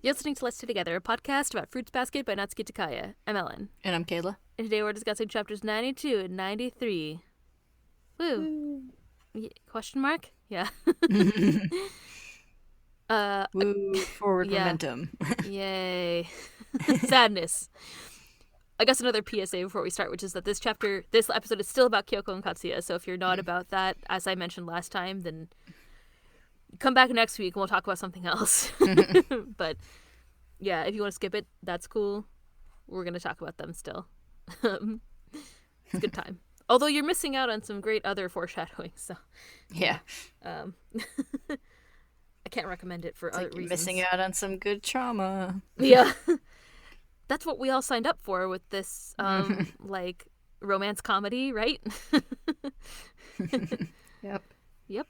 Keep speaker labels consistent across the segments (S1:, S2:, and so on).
S1: You're listening to Let's Stay Together, a podcast about Fruits Basket by Natsuki Takaya. I'm Ellen.
S2: And I'm Kayla.
S1: And today we're discussing chapters 92 and 93. Woo. Question mark? Yeah.
S2: Woo, forward
S1: yeah.
S2: momentum.
S1: Yay. Sadness. I guess another PSA before we start, which is that this episode is still about Kyoko and Katsuya, so if you're not about that, as I mentioned last time, then come back next week and we'll talk about something else. But yeah, if you want to skip it, that's cool. We're going to talk about them still. It's a good time. Although you're missing out on some great other foreshadowing, so
S2: Yeah.
S1: I can't recommend it for other reasons.
S2: Missing out on some good trauma.
S1: Yeah. That's what we all signed up for with this like romance comedy, right? Yep.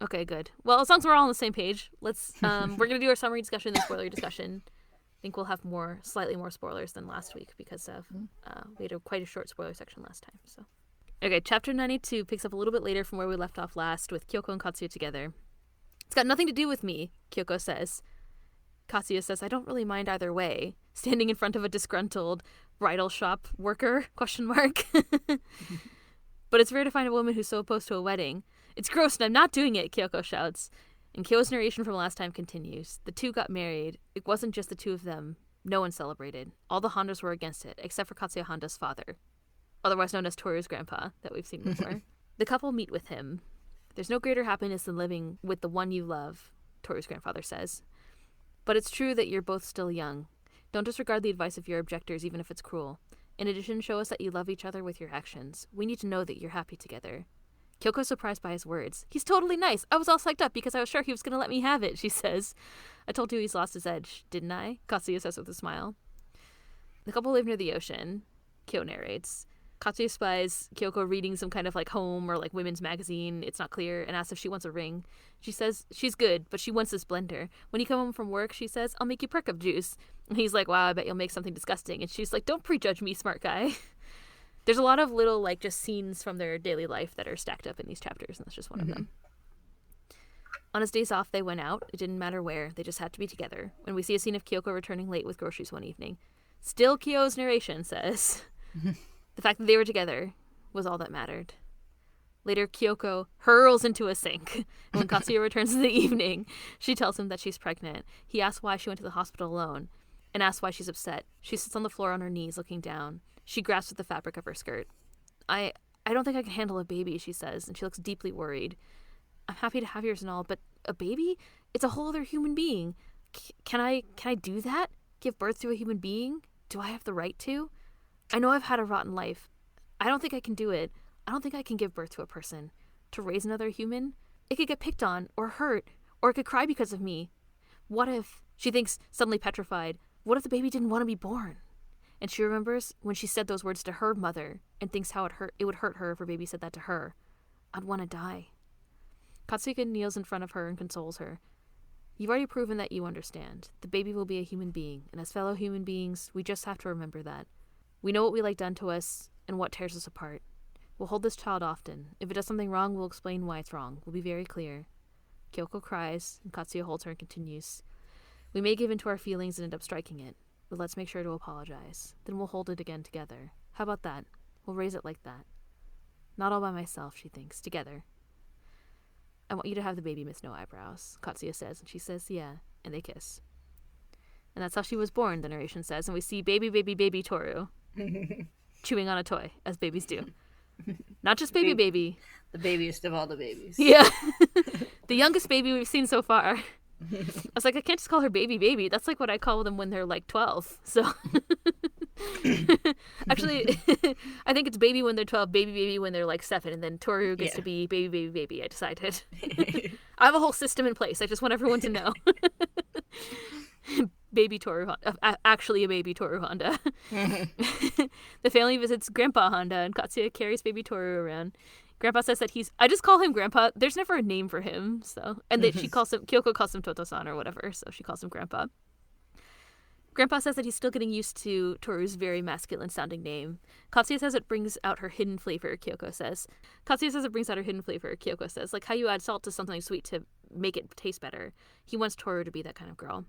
S1: Okay, good. Well, as long as we're all on the same page, let's we're going to do our summary discussion and spoiler discussion. I think we'll have slightly more spoilers than last week because of we had quite a short spoiler section last time. So, okay, chapter 92 picks up a little bit later from where we left off last with Kyoko and Katsuya together. It's got nothing to do with me, Kyoko says. Katsuya says, I don't really mind either way. Standing in front of a disgruntled bridal shop worker, ? But it's rare to find a woman who's so opposed to a wedding. It's gross and I'm not doing it, Kyoko shouts. And Kyo's narration from last time continues. The two got married. It wasn't just the two of them. No one celebrated. All the Hondas were against it, except for Katsuya Honda's father, otherwise known as Toru's grandpa, that we've seen before. The couple meet with him. There's no greater happiness than living with the one you love, Toru's grandfather says. But it's true that you're both still young. Don't disregard the advice of your objectors, even if it's cruel. In addition, show us that you love each other with your actions. We need to know that you're happy together. Kyoko's surprised by his words. He's totally nice. I was all psyched up because I was sure he was going to let me have it, she says. I told you he's lost his edge, didn't I? Katsuya says with a smile. The couple live near the ocean, Kyo narrates. Katsuya spies Kyoko reading some kind of like home or like women's magazine. It's not clear, and asks if she wants a ring. She says she's good, but she wants this blender. When you come home from work, she says, I'll make you perk up juice. And he's like, wow, I bet you'll make something disgusting. And she's like, don't prejudge me, smart guy. There's a lot of little like just scenes from their daily life that are stacked up in these chapters, and that's just one of them. On his days off, they went out. It didn't matter where. They just had to be together. And we see a scene of Kyoko returning late with groceries one evening. Still Kyo's narration says... The fact that they were together was all that mattered. Later, Kyoko hurls into a sink. And when Katsuya returns in the evening, she tells him that she's pregnant. He asks why she went to the hospital alone and asks why she's upset. She sits on the floor on her knees, looking down. She grasps at the fabric of her skirt. I don't think I can handle a baby, she says, and she looks deeply worried. I'm happy to have yours and all, but a baby? It's a whole other human being. Can I do that? Give birth to a human being? Do I have the right to? I know I've had a rotten life. I don't think I can do it. I don't think I can give birth to a person. To raise another human? It could get picked on, or hurt, or it could cry because of me. What if, she thinks, suddenly petrified, what if the baby didn't want to be born? And she remembers when she said those words to her mother, and thinks how it would hurt her if her baby said that to her. I'd want to die. Katsuya kneels in front of her and consoles her. You've already proven that you understand. The baby will be a human being, and as fellow human beings, we just have to remember that. We know what we like done to us and what tears us apart. We'll hold this child often. If it does something wrong, we'll explain why it's wrong. We'll be very clear. Kyoko cries, and Katsuya holds her and continues. We may give in to our feelings and end up striking it, but let's make sure to apologize. Then we'll hold it again together. How about that? We'll raise it like that. Not all by myself, she thinks. Together. I want you to have the baby, Miss No Eyebrows, Katsuya says, and she says, yeah, and they kiss. And that's how she was born, the narration says, and we see baby Tohru chewing on a toy, as babies do. Not just baby.
S2: The babiest of all the babies.
S1: Yeah. The youngest baby we've seen so far. I was like, I can't just call her baby. That's like what I call them when they're like 12. So actually, I think it's baby when they're 12, baby when they're like 7, and then Tohru gets to be baby. I decided. I have a whole system in place. I just want everyone to know. Baby Tohru Honda. Actually a baby Tohru Honda. The family visits Grandpa Honda, and Katsuya carries baby Tohru around. Grandpa says that I just call him Grandpa. There's never a name for him, so. And that Kyoko calls him Toto-san or whatever, so she calls him Grandpa. Grandpa says that he's still getting used to Toru's very masculine-sounding name. Katsuya says it brings out her hidden flavor, Kyoko says. Like how you add salt to something sweet to make it taste better. He wants Tohru to be that kind of girl.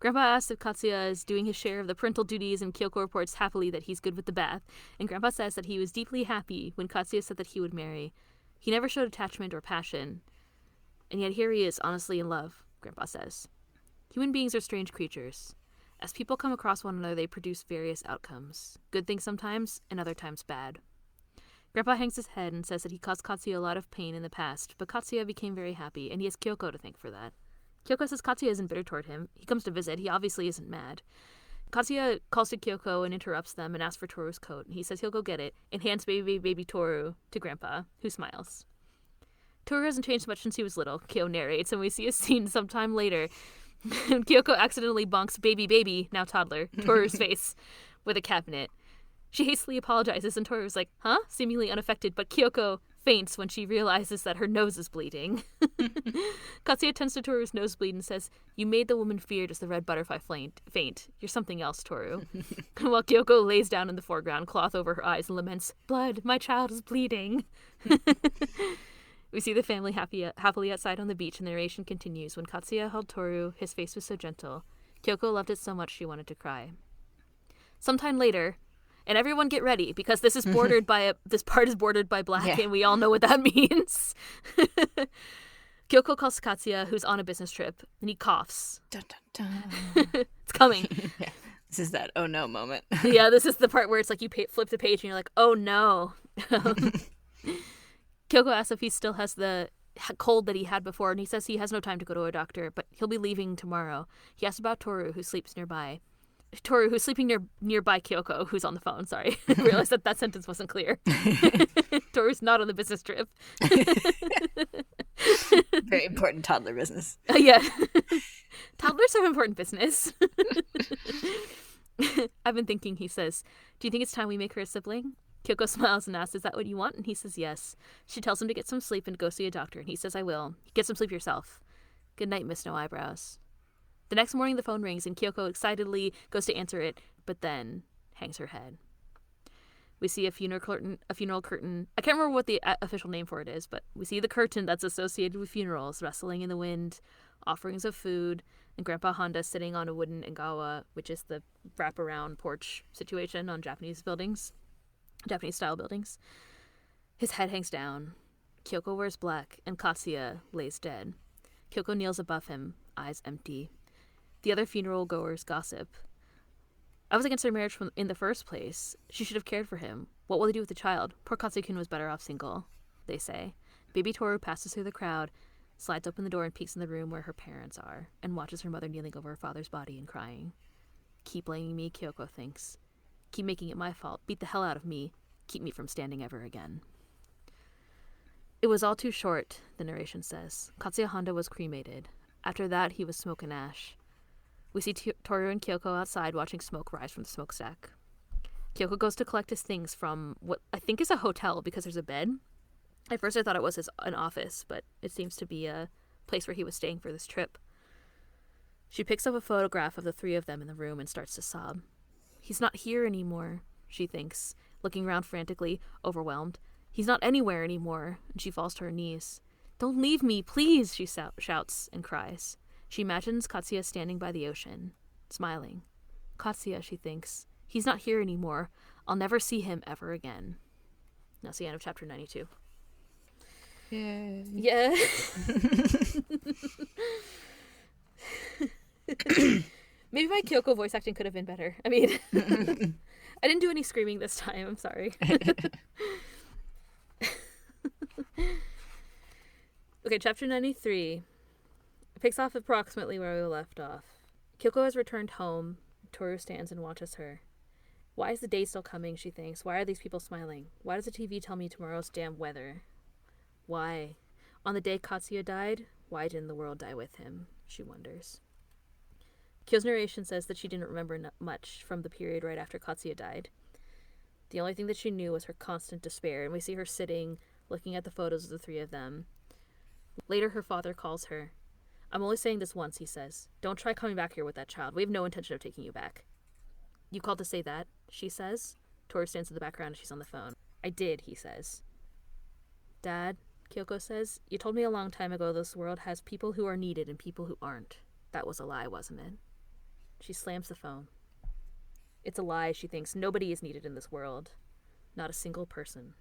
S1: Grandpa asks if Katsuya is doing his share of the parental duties, and Kyoko reports happily that he's good with the bath, and Grandpa says that he was deeply happy when Katsuya said that he would marry. He never showed attachment or passion, and yet here he is, honestly in love, Grandpa says. Human beings are strange creatures. As people come across one another, they produce various outcomes. Good things sometimes, and other times bad. Grandpa hangs his head and says that he caused Katsuya a lot of pain in the past, but Katsuya became very happy, and he has Kyoko to thank for that. Kyoko says Katsuya isn't bitter toward him. He comes to visit. He obviously isn't mad. Katsuya calls to Kyoko and interrupts them and asks for Tohru's coat. He says he'll go get it and hands baby Tohru to Grandpa, who smiles. Tohru hasn't changed much since he was little, Kyo narrates, and we see a scene sometime later when Kyoko accidentally bonks baby, now toddler, Tohru's face with a cabinet. She hastily apologizes, and Tohru's like, huh? Seemingly unaffected, but Kyoko faints when she realizes that her nose is bleeding. Katsuya tends to Tohru's nosebleed and says, you made the woman feared as the red butterfly faint. You're something else, Tohru. While Kyoko lays down in the foreground, cloth over her eyes, and laments, blood, my child is bleeding. We see the family happily outside on the beach, and the narration continues. When Katsuya held Tohru, his face was so gentle. Kyoko loved it so much she wanted to cry. Sometime later, and everyone get ready, because this is bordered by this part is bordered by black, and we all know what that means. Kyoko calls Katsuya, who's on a business trip, and he coughs.
S2: Dun, dun, dun.
S1: It's coming.
S2: Yeah. This is that oh no moment.
S1: Yeah, this is the part where it's like you flip the page and you're like, oh no. Kyoko asks if he still has the cold that he had before, and he says he has no time to go to a doctor, but he'll be leaving tomorrow. He asks about Tohru, who sleeps nearby. Tohru, who's sleeping nearby Kyoko, who's on the phone. Sorry. I realized that sentence wasn't clear. Tohru's not on the business trip.
S2: Very important toddler business.
S1: Yeah. Toddlers have important business. I've been thinking, he says, do you think it's time we make her a sibling? Kyoko smiles and asks, is that what you want? And he says yes. She tells him to get some sleep and go see a doctor, and he says, I will. Get some sleep yourself. Good night, Miss No Eyebrows. The next morning, the phone rings, and Kyoko excitedly goes to answer it, but then hangs her head. We see a funeral curtain. I can't remember what the official name for it is, but we see the curtain that's associated with funerals rustling in the wind, offerings of food, and Grandpa Honda sitting on a wooden engawa, which is the wraparound porch situation on Japanese-style buildings. His head hangs down. Kyoko wears black, and Katsuya lays dead. Kyoko kneels above him, eyes empty. The other funeral goers gossip. I was against their marriage in the first place. She should have cared for him. What will they do with the child? Poor Katsuya-kun was better off single, they say. Baby Tohru passes through the crowd, slides open the door and peeks in the room where her parents are, and watches her mother kneeling over her father's body and crying. Keep blaming me, Kyoko thinks. Keep making it my fault. Beat the hell out of me. Keep me from standing ever again. It was all too short, the narration says. Katsuya Honda was cremated. After that, he was smoke and ash. We see Tohru and Kyoko outside watching smoke rise from the smokestack. Kyoko goes to collect his things from what I think is a hotel because there's a bed. At first I thought it was an office, but it seems to be a place where he was staying for this trip. She picks up a photograph of the three of them in the room and starts to sob. He's not here anymore, she thinks, looking around frantically, overwhelmed. He's not anywhere anymore, and she falls to her knees. Don't leave me, please, she shouts and cries. She imagines Katsuya standing by the ocean, smiling. Katsuya, she thinks. He's not here anymore. I'll never see him ever again. That's the end of chapter 92.
S2: Yay.
S1: Yeah. Maybe my Kyoko voice acting could have been better. I mean, I didn't do any screaming this time. I'm sorry. Okay, chapter 93. It picks off approximately where we left off. Kyoko has returned home. Tohru stands and watches her. Why is the day still coming, she thinks. Why are these people smiling? Why does the TV tell me tomorrow's damn weather? Why? On the day Katsuya died, why didn't the world die with him? She wonders. Kyo's narration says that she didn't remember much from the period right after Katsuya died. The only thing that she knew was her constant despair, and we see her sitting, looking at the photos of the three of them. Later, her father calls her. I'm only saying this once, he says. Don't try coming back here with that child. We have no intention of taking you back. You called to say that, she says. Tohru stands in the background and she's on the phone. I did, he says. Dad, Kyoko says, you told me a long time ago this world has people who are needed and people who aren't. That was a lie, wasn't it? She slams the phone. It's a lie, she thinks. Nobody is needed in this world. Not a single person.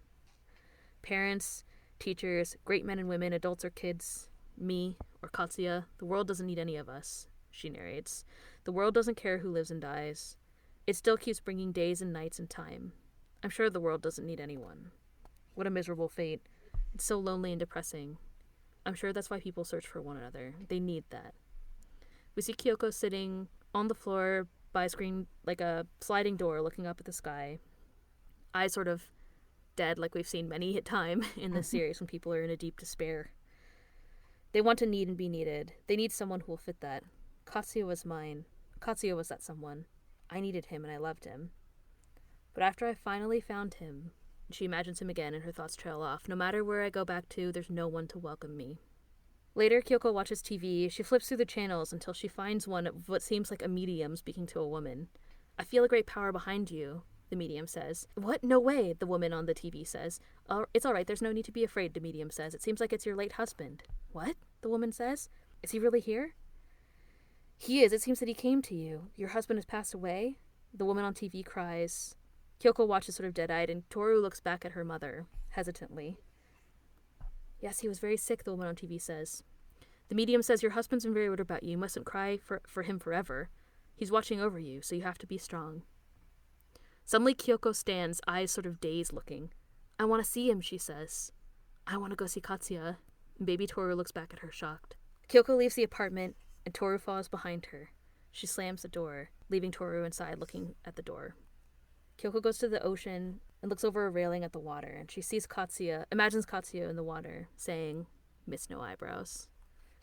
S1: Parents, teachers, great men and women, adults or kids, me or Katsuya, the world doesn't need any of us, she narrates. The world doesn't care who lives and dies. It still keeps bringing days and nights and time. I'm sure the world doesn't need anyone. What a miserable fate. It's so lonely and depressing. I'm sure that's why people search for one another. They need that. We see Kyoko sitting on the floor by a screen like a sliding door looking up at the sky. Eyes sort of dead like we've seen many a time in this series when people are in a deep despair. They want to need and be needed. They need someone who will fit that. Katsuya was mine. Katsuya was that someone. I needed him and I loved him. But after I finally found him, she imagines him again and her thoughts trail off. No matter where I go back to, there's no one to welcome me. Later, Kyoko watches TV. She flips through the channels until she finds one of what seems like a medium speaking to a woman. I feel a great power behind you, the medium says. What? No way, the woman on the TV says. It's all right, there's no need to be afraid, the medium says. It seems like it's your late husband. What? The woman says. Is he really here? He is. It seems that he came to you. Your husband has passed away? The woman on TV cries. Kyoko watches sort of dead-eyed, and Tohru looks back at her mother, hesitantly. Yes, he was very sick, the woman on TV says. The medium says, your husband's been very worried about you. You mustn't cry for him forever. He's watching over you, so you have to be strong. Suddenly, Kyoko stands, eyes sort of dazed looking. I want to see him, she says. I want to go see Katsuya. And baby Tohru looks back at her, shocked. Kyoko leaves the apartment, and Tohru follows behind her. She slams the door, leaving Tohru inside looking at the door. Kyoko goes to the ocean and looks over a railing at the water, and she sees Katsuya, imagines Katsuya in the water, saying, Miss No Eyebrows.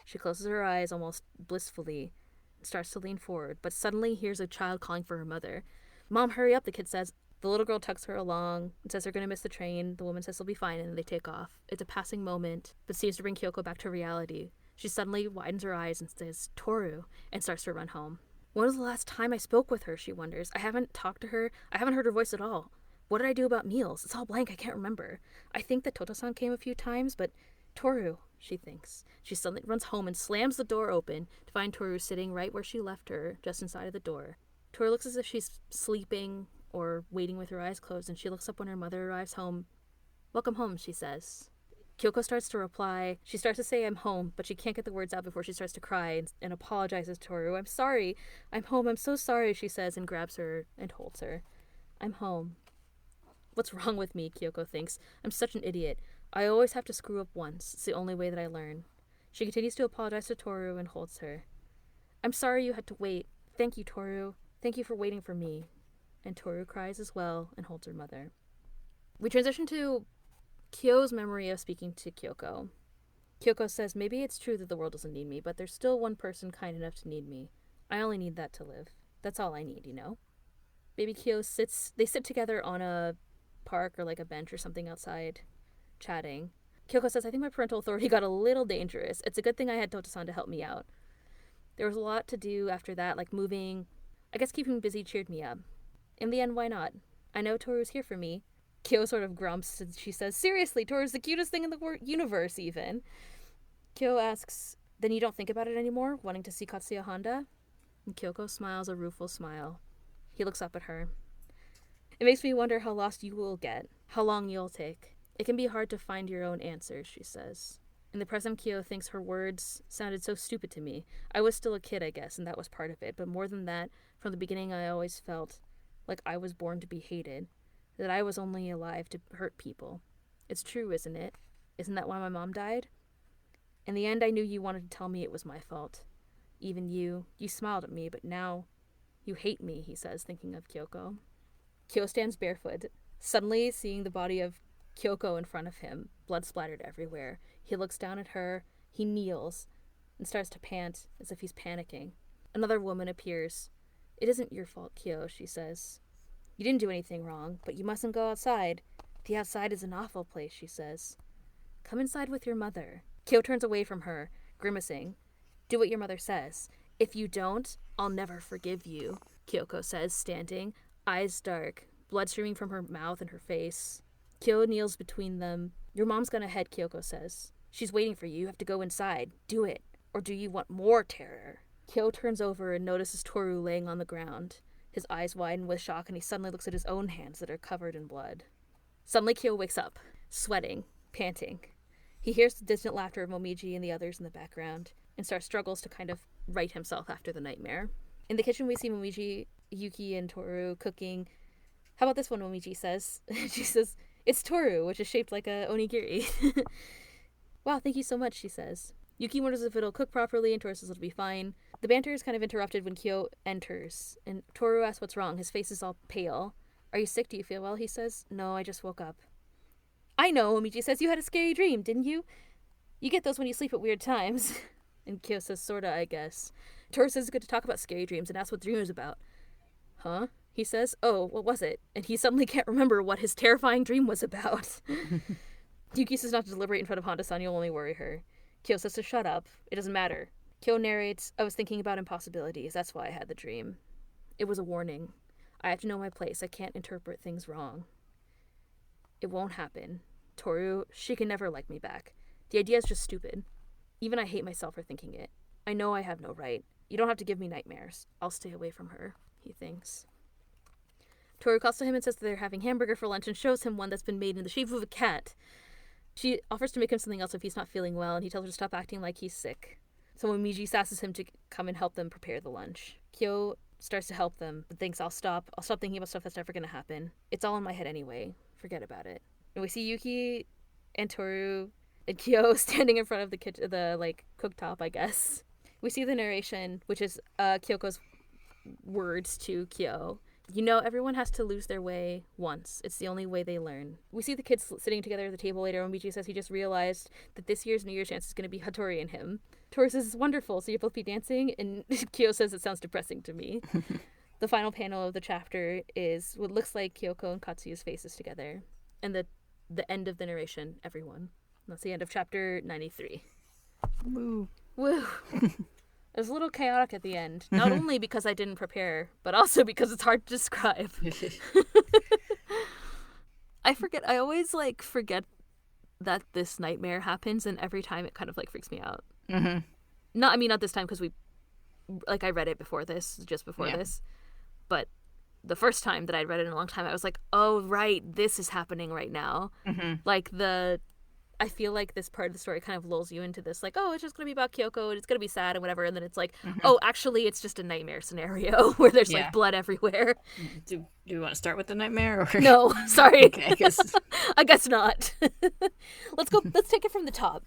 S1: She closes her eyes almost blissfully and starts to lean forward, but suddenly hears a child calling for her mother. Mom, hurry up, the kid says. The little girl tugs her along and says they're going to miss the train. The woman says they'll be fine, and they take off. It's a passing moment, but seems to bring Kyoko back to reality. She suddenly widens her eyes and says, Tohru, and starts to run home. When was the last time I spoke with her, she wonders. I haven't talked to her. I haven't heard her voice at all. What did I do about meals? It's all blank. I can't remember. I think that Toto-san came a few times, but Tohru, she thinks. She suddenly runs home and slams the door open to find Tohru sitting right where she left her, just inside of the door. Tohru looks as if she's sleeping or waiting with her eyes closed, and she looks up when her mother arrives home. Welcome home, she says. Kyoko starts to reply. She starts to say, I'm home, but she can't get the words out before she starts to cry and apologizes to Tohru. I'm sorry. I'm home. I'm so sorry, she says, and grabs her and holds her. I'm home. What's wrong with me, Kyoko thinks. I'm such an idiot. I always have to screw up once. It's the only way that I learn. She continues to apologize to Tohru and holds her. I'm sorry you had to wait. Thank you, Tohru. Thank you for waiting for me. And Tohru cries as well and holds her mother. We transition to Kyo's memory of speaking to Kyoko. Kyoko says, maybe it's true that the world doesn't need me, but there's still one person kind enough to need me. I only need that to live. That's all I need, you know? Baby Kyo they sit together on a park or like a bench or something outside, chatting. Kyoko says, I think my parental authority got a little dangerous. It's a good thing I had Toto-san to help me out. There was a lot to do after that, like moving. I guess keeping busy cheered me up. In the end, why not? I know Toru's here for me. Kyo sort of grumps and she says, seriously, Toru's the cutest thing in the universe, even. Kyo asks, then you don't think about it anymore, wanting to see Katsuya Honda? And Kyoko smiles a rueful smile. He looks up at her. It makes me wonder how lost you will get, how long you'll take. It can be hard to find your own answers, she says. In the present, Kyo thinks her words sounded so stupid to me. I was still a kid, I guess, and that was part of it. But more than that, from the beginning I always felt like I was born to be hated, that I was only alive to hurt people. It's true, isn't it? Isn't that why my mom died? In the end, I knew you wanted to tell me it was my fault. Even you smiled at me, but now you hate me, he says, thinking of Kyoko. Kyo stands barefoot, suddenly seeing the body of Kyoko in front of him, blood splattered everywhere. He looks down at her, he kneels, and starts to pant as if he's panicking. Another woman appears. It isn't your fault, Kyo, she says. You didn't do anything wrong, but you mustn't go outside. The outside is an awful place, she says. Come inside with your mother. Kyo turns away from her, grimacing. Do what your mother says. If you don't, I'll never forgive you, Kyoko says, standing, eyes dark, blood streaming from her mouth and her face. Kyo kneels between them. Your mom's gone ahead, Kyoko says. She's waiting for you. You have to go inside. Do it. Or do you want more terror? Kyo turns over and notices Tohru laying on the ground. His eyes widen with shock, and he suddenly looks at his own hands that are covered in blood. Suddenly, Kyo wakes up, sweating, panting. He hears the distant laughter of Momiji and the others in the background, and struggles to kind of right himself after the nightmare. In the kitchen, we see Momiji, Yuki, and Tohru cooking. How about this one, Momiji says? She says, "It's Tohru," which is shaped like a onigiri. "Wow, thank you so much," she says. Yuki wonders if it'll cook properly, and Tohru says it'll be fine. The banter is kind of interrupted when Kyo enters, and Tohru asks what's wrong. His face is all pale. "Are you sick? Do you feel well?" he says. "No, I just woke up." "I know," Momiji says. "You had a scary dream, didn't you? You get those when you sleep at weird times." And Kyo says, "Sorta, I guess." Tohru says it's good to talk about scary dreams and asks what the dream is about. "Huh?" he says. "Oh, what was it?" And he suddenly can't remember what his terrifying dream was about. Yuki says not to deliberate in front of Honda-san, you'll only worry her. Kyo says to shut up. It doesn't matter. Kyo narrates, "I was thinking about impossibilities. That's why I had the dream. It was a warning. I have to know my place. I can't interpret things wrong. It won't happen. Tohru, she can never like me back. The idea is just stupid. Even I hate myself for thinking it. I know I have no right. You don't have to give me nightmares. I'll stay away from her," he thinks. Tohru calls to him and says that they're having hamburger for lunch and shows him one that's been made in the shape of a cat. She offers to make him something else if he's not feeling well, and he tells her to stop acting like he's sick. So Momiji sasses him to come and help them prepare the lunch. Kyo starts to help them, but thinks, I'll stop thinking about stuff that's never going to happen. It's all in my head anyway. Forget about it." And we see Yuki and Tohru and Kyo standing in front of the kitchen, the cooktop, I guess. We see the narration, which is Kyoko's words to Kyo. "You know, everyone has to lose their way once. It's the only way they learn." We see the kids sitting together at the table later, and Momiji says he just realized that this year's New Year's chance is going to be Hattori and him. Tohru says, "It's wonderful, so you'll both be dancing?" And Kyo says, "It sounds depressing to me." The final panel of the chapter is what looks like Kyoko and Katsuya's faces together. And the end of the narration, everyone. That's the end of chapter 93.
S2: Woo.
S1: Woo. It was a little chaotic at the end, not only because I didn't prepare, but also because it's hard to describe. I always forget that this nightmare happens, and every time it kind of freaks me out.
S2: Mm-hmm.
S1: Not this time, because I read it before this, just before this, but the first time that I'd read it in a long time, I was like, oh, right, this is happening right now.
S2: Mm-hmm.
S1: I feel like this part of the story kind of lulls you into this, oh, it's just going to be about Kyoko, and it's going to be sad and whatever, and then it's oh, actually, it's just a nightmare scennario where there's, blood everywhere.
S2: Do we want to start with the nightmare? Or?
S1: No, sorry.
S2: Okay,
S1: I guess not. Let's take it from the top.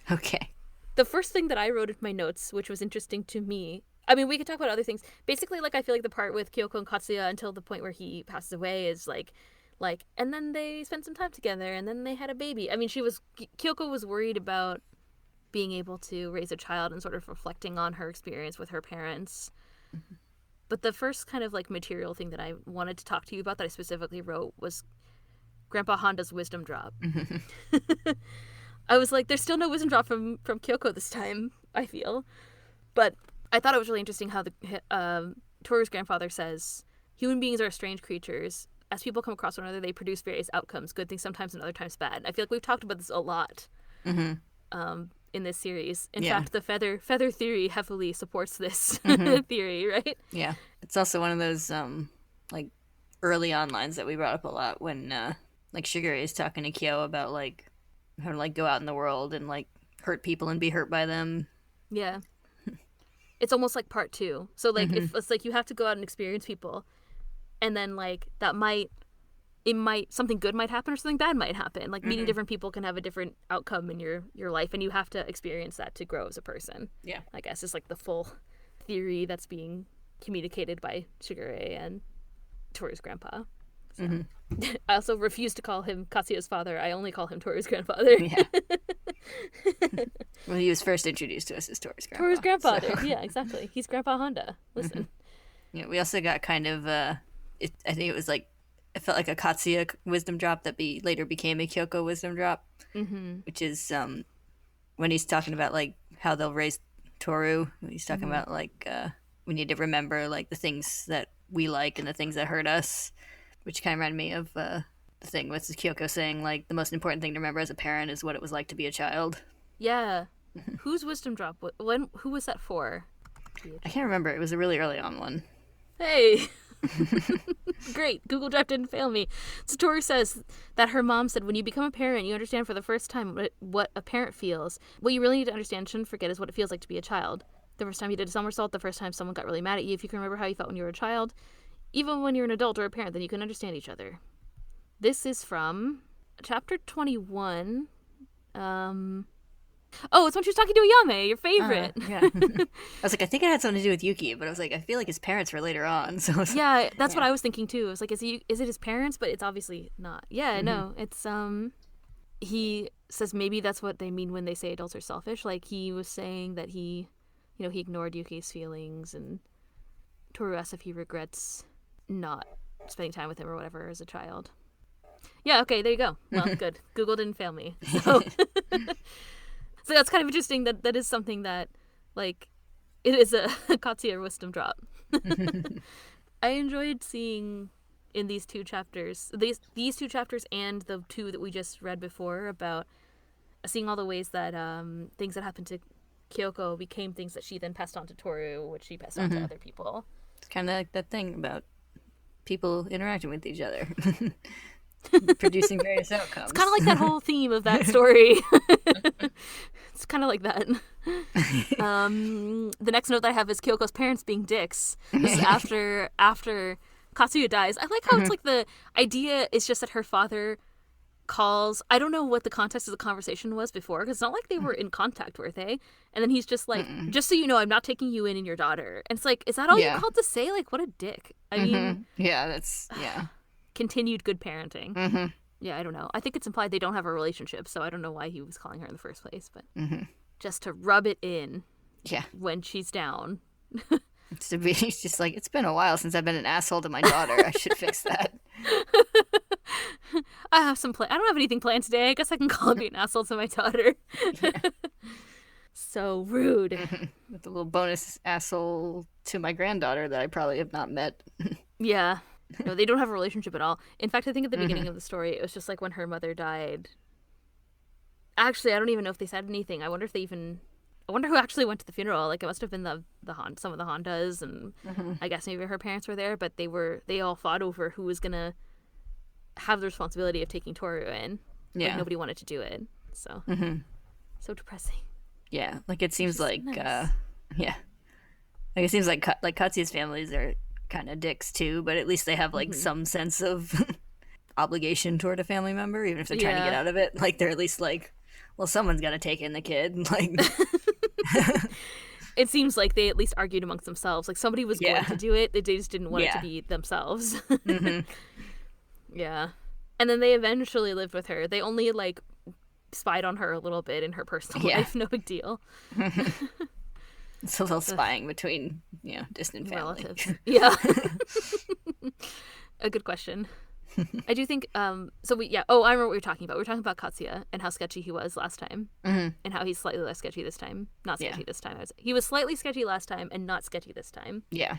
S2: Okay.
S1: The first thing that I wrote in my notes, which was interesting to me, I mean, we could talk about other things. Basically, I feel like the part with Kyoko and Katsuya until the point where he passes away is, and then they spent some time together, and then they had a baby. I mean, Kyoko was worried about being able to raise a child and sort of reflecting on her experience with her parents. Mm-hmm. But the first kind of, material thing that I wanted to talk to you about that I specifically wrote was Grandpa Honda's wisdom drop. Mm-hmm. I was like, there's still no wisdom drop from Kyoko this time, I feel. But I thought it was really interesting how Toru's grandfather says, "Human beings are strange creatures. As people come across one another, they produce various outcomes, good things sometimes and other times bad." I feel like we've talked about this a lot in this series. In fact, the feather theory heavily supports this theory, right?
S2: Yeah. It's also one of those early on lines that we brought up a lot when Shigure is talking to Kyo about how to go out in the world and hurt people and be hurt by them.
S1: Yeah. It's almost like part two. So if it's you have to go out and experience people, and then something good might happen or something bad might happen. Meeting different people can have a different outcome in your life, and you have to experience that to grow as a person.
S2: Yeah.
S1: I guess it's the full theory that's being communicated by Shigure and Toru's grandpa. So. Mm-hmm. I also refuse to call him Katsuya's father. I only call him Toru's grandfather. Yeah.
S2: Well, he was first introduced to us as Toru's grandpa.
S1: Toru's grandfather. So. Yeah, exactly. He's Grandpa Honda. Listen.
S2: Yeah, we also got kind of I think it was it felt like a Katsuya wisdom drop that later became a Kyoko wisdom drop, which is when he's talking about how they'll raise Tohru. He's talking about we need to remember the things that we like and the things that hurt us, which kind of reminded me of the thing with Kyoko saying the most important thing to remember as a parent is what it was like to be a child.
S1: Yeah. Whose wisdom drop? Who was that for? be a
S2: I
S1: child.
S2: can't remember. It was a really early on one.
S1: Hey! Great. Google Drive didn't fail me. So Tohru says that her mom said, when you become a parent, you understand for the first time what a parent feels. What you really need to understand, shouldn't forget, is what it feels like to be a child. The first time you did a somersault, the first time someone got really mad at you, if you can remember how you felt when you were a child, even when you're an adult or a parent, then you can understand each other. This is from chapter 21. Oh, it's when she was talking to Ayame, your favorite.
S2: Yeah. I was like, I think it had something to do with Yuki, but I was like, I feel like his parents were later on. So
S1: Yeah, that's what I was thinking too. It was like, is it his parents? But it's obviously not. Yeah, no, it's he says maybe that's what they mean when they say adults are selfish. Like, he was saying that he ignored Yuki's feelings, and Tohru asks if he regrets not spending time with him or whatever as a child. Yeah, okay, there you go. Well, good. Google didn't fail me. So, so that's kind of interesting that is something that, like, it is a Katsuya wisdom drop. I enjoyed seeing in these two chapters, these two chapters and the two that we just read before, about seeing all the ways that things that happened to Kyoko became things that she then passed on to Tohru, which she passed on to other people.
S2: it's kind of like that thing about people interacting with each other, producing various outcomes.
S1: It's kind of like that whole theme of that story. It's kind of like that. The next note that I have is Kyoko's parents being dicks. This is after Katsuya dies. I like how it's like the idea is just that her father calls. I don't know what the context of the conversation was before, because it's not like they were in contact, were they? And then he's just like, just so you know, I'm not taking you in and your daughter. And it's like, is that all you called to say? Like, what a dick. I mean,
S2: that's
S1: continued good parenting. Yeah, I don't know. I think it's implied they don't have a relationship, so I don't know why he was calling her in the first place, but just to rub it in when she's down.
S2: He's just like, it's been a while since I've been an asshole to my daughter. I should fix that.
S1: I have some I don't have anything planned today. I guess I can call and be an asshole to my daughter. So rude.
S2: With a little bonus asshole to my granddaughter that I probably have not met.
S1: Yeah. No, they don't have a relationship at all. In fact, I think at the beginning of the story, it was just like when her mother died. Actually, I don't even know if they said anything. I wonder who actually went to the funeral. Like, it must have been some of the Hondas, and I guess maybe her parents were there, but they all fought over who was gonna have the responsibility of taking Tohru in. Yeah. Like, nobody wanted to do it. So so depressing.
S2: Yeah, like it seems like
S1: nice.
S2: like it seems like Katsuya's families are kind of dicks too, but at least they have like some sense of obligation toward a family member, even if they're trying to get out of it. Like, they're at least like, well, someone's got to take in the kid. Like,
S1: it seems like they at least argued amongst themselves. Like, somebody was going to do it, they just didn't want it to be themselves. Yeah, and then they eventually lived with her. They only like spied on her a little bit in her personal life. No big deal.
S2: It's a little spying between, distant family.
S1: Relatives. Yeah. A good question. I do think, I remember what we were talking about. We were talking about Katsuya and how sketchy he was last time. And how he's slightly less sketchy this time. Not sketchy this time. He was slightly sketchy last time and not sketchy this time.
S2: Yeah.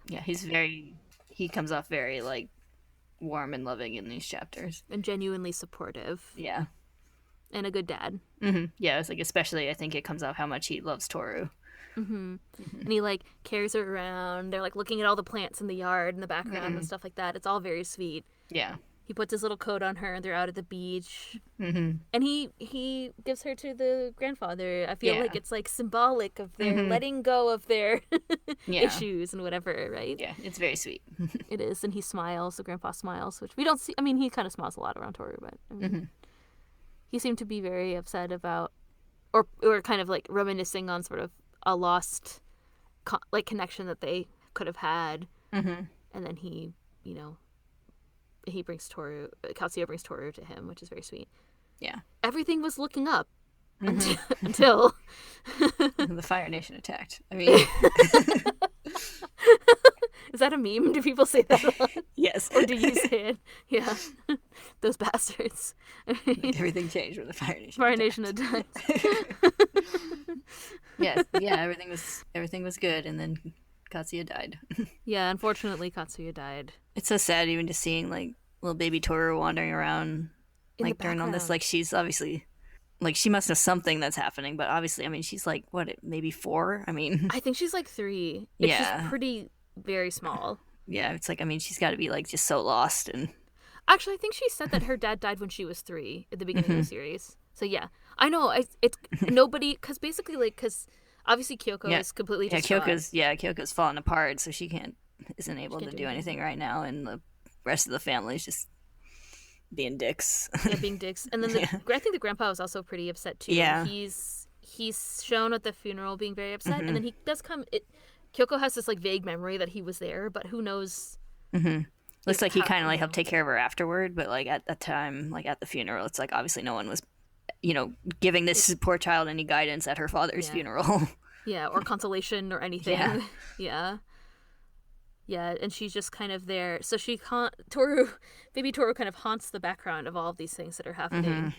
S2: Yeah, he comes off very, like, warm and loving in these chapters.
S1: And genuinely supportive.
S2: Yeah.
S1: And a good dad.
S2: Yeah, it's like, especially, I think it comes off how much he loves Tohru.
S1: And he like carries her around. They're like looking at all the plants in the yard in the background and stuff like that. It's all very sweet.
S2: Yeah.
S1: He puts his little coat on her. They're out at the beach. And he gives her to the grandfather. I feel like it's like symbolic of their letting go of their issues and whatever, right?
S2: Yeah, it's very sweet.
S1: It is. And he smiles. The grandpa smiles, which we don't see. I mean, he kind of smiles a lot around Tohru, but I mean, he seemed to be very upset about, or kind of like reminiscing on sort of a lost connection that they could have had. And then he brings Katsuya brings Tohru to him, which is very sweet.
S2: Yeah.
S1: Everything was looking up until
S2: the Fire Nation attacked. I mean,
S1: is that a meme? Do people say that a lot?
S2: Yes.
S1: Or do you say it? Yeah. Those bastards.
S2: Everything changed when the Fire Nation
S1: attacked.
S2: Yes. Yeah, everything was good, and then Katsuya died.
S1: Yeah, unfortunately Katsuya died.
S2: It's so sad even just seeing like little baby Tohru wandering around, like during all this. Like, she's obviously like she must know something that's happening, but obviously, I mean, she's like what, maybe 4? I mean,
S1: I think she's like 3. She's
S2: yeah,
S1: pretty very small.
S2: yeah. It's like, I mean, she's got to be like just so lost and.
S1: Actually, I think she said that her dad died when she was 3 at the beginning of the
S2: Mhm.
S1: series. So yeah, I know. It's nobody because basically like because obviously Kyoko
S2: Yeah,
S1: is completely
S2: yeah.
S1: distraught.
S2: Kyoko's falling apart, so isn't
S1: She
S2: able
S1: can't
S2: to
S1: do
S2: do
S1: anything.
S2: anything right now, and the rest of the family's just being dicks.
S1: Yeah, being dicks. And then
S2: Yeah,
S1: I think the grandpa was also pretty upset too, and
S2: yeah.
S1: he's shown at the funeral being very upset, and
S2: Hmm.
S1: then he does come. Kyoko has this like vague memory that he was there, but who knows
S2: Hmm. Looks
S1: if
S2: like he
S1: how
S2: kind of
S1: you
S2: like helped
S1: know.
S2: take care of her afterward, but like at that time, like at the funeral, it's like obviously no one was, giving
S1: It,
S2: this poor child any guidance at her father's
S1: yeah,
S2: funeral.
S1: yeah, or consolation or
S2: Yeah.
S1: anything. Yeah. Yeah, and she's just kind of there. So Toru, baby Toru kind of haunts the background of all of these things that are
S2: Hmm.
S1: happening.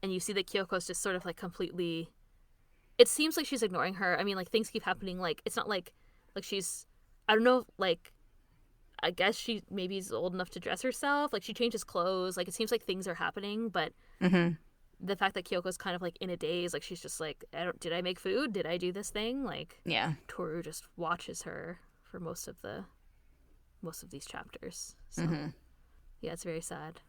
S1: And you see that Kyoko's just sort of like completely. It seems like she's ignoring her. I mean, like things keep happening. Like it's not like she's. I don't know. Like I guess she maybe is old enough to dress herself. Like she changes clothes. Like it seems like things are happening, but
S2: Hmm.
S1: the fact that Kyoko's kind of like in a daze, like she's just like, did I make food? Did I do this thing? Like
S2: Yeah.
S1: Toru just watches her for most of these chapters. So
S2: Hmm.
S1: yeah, it's very sad.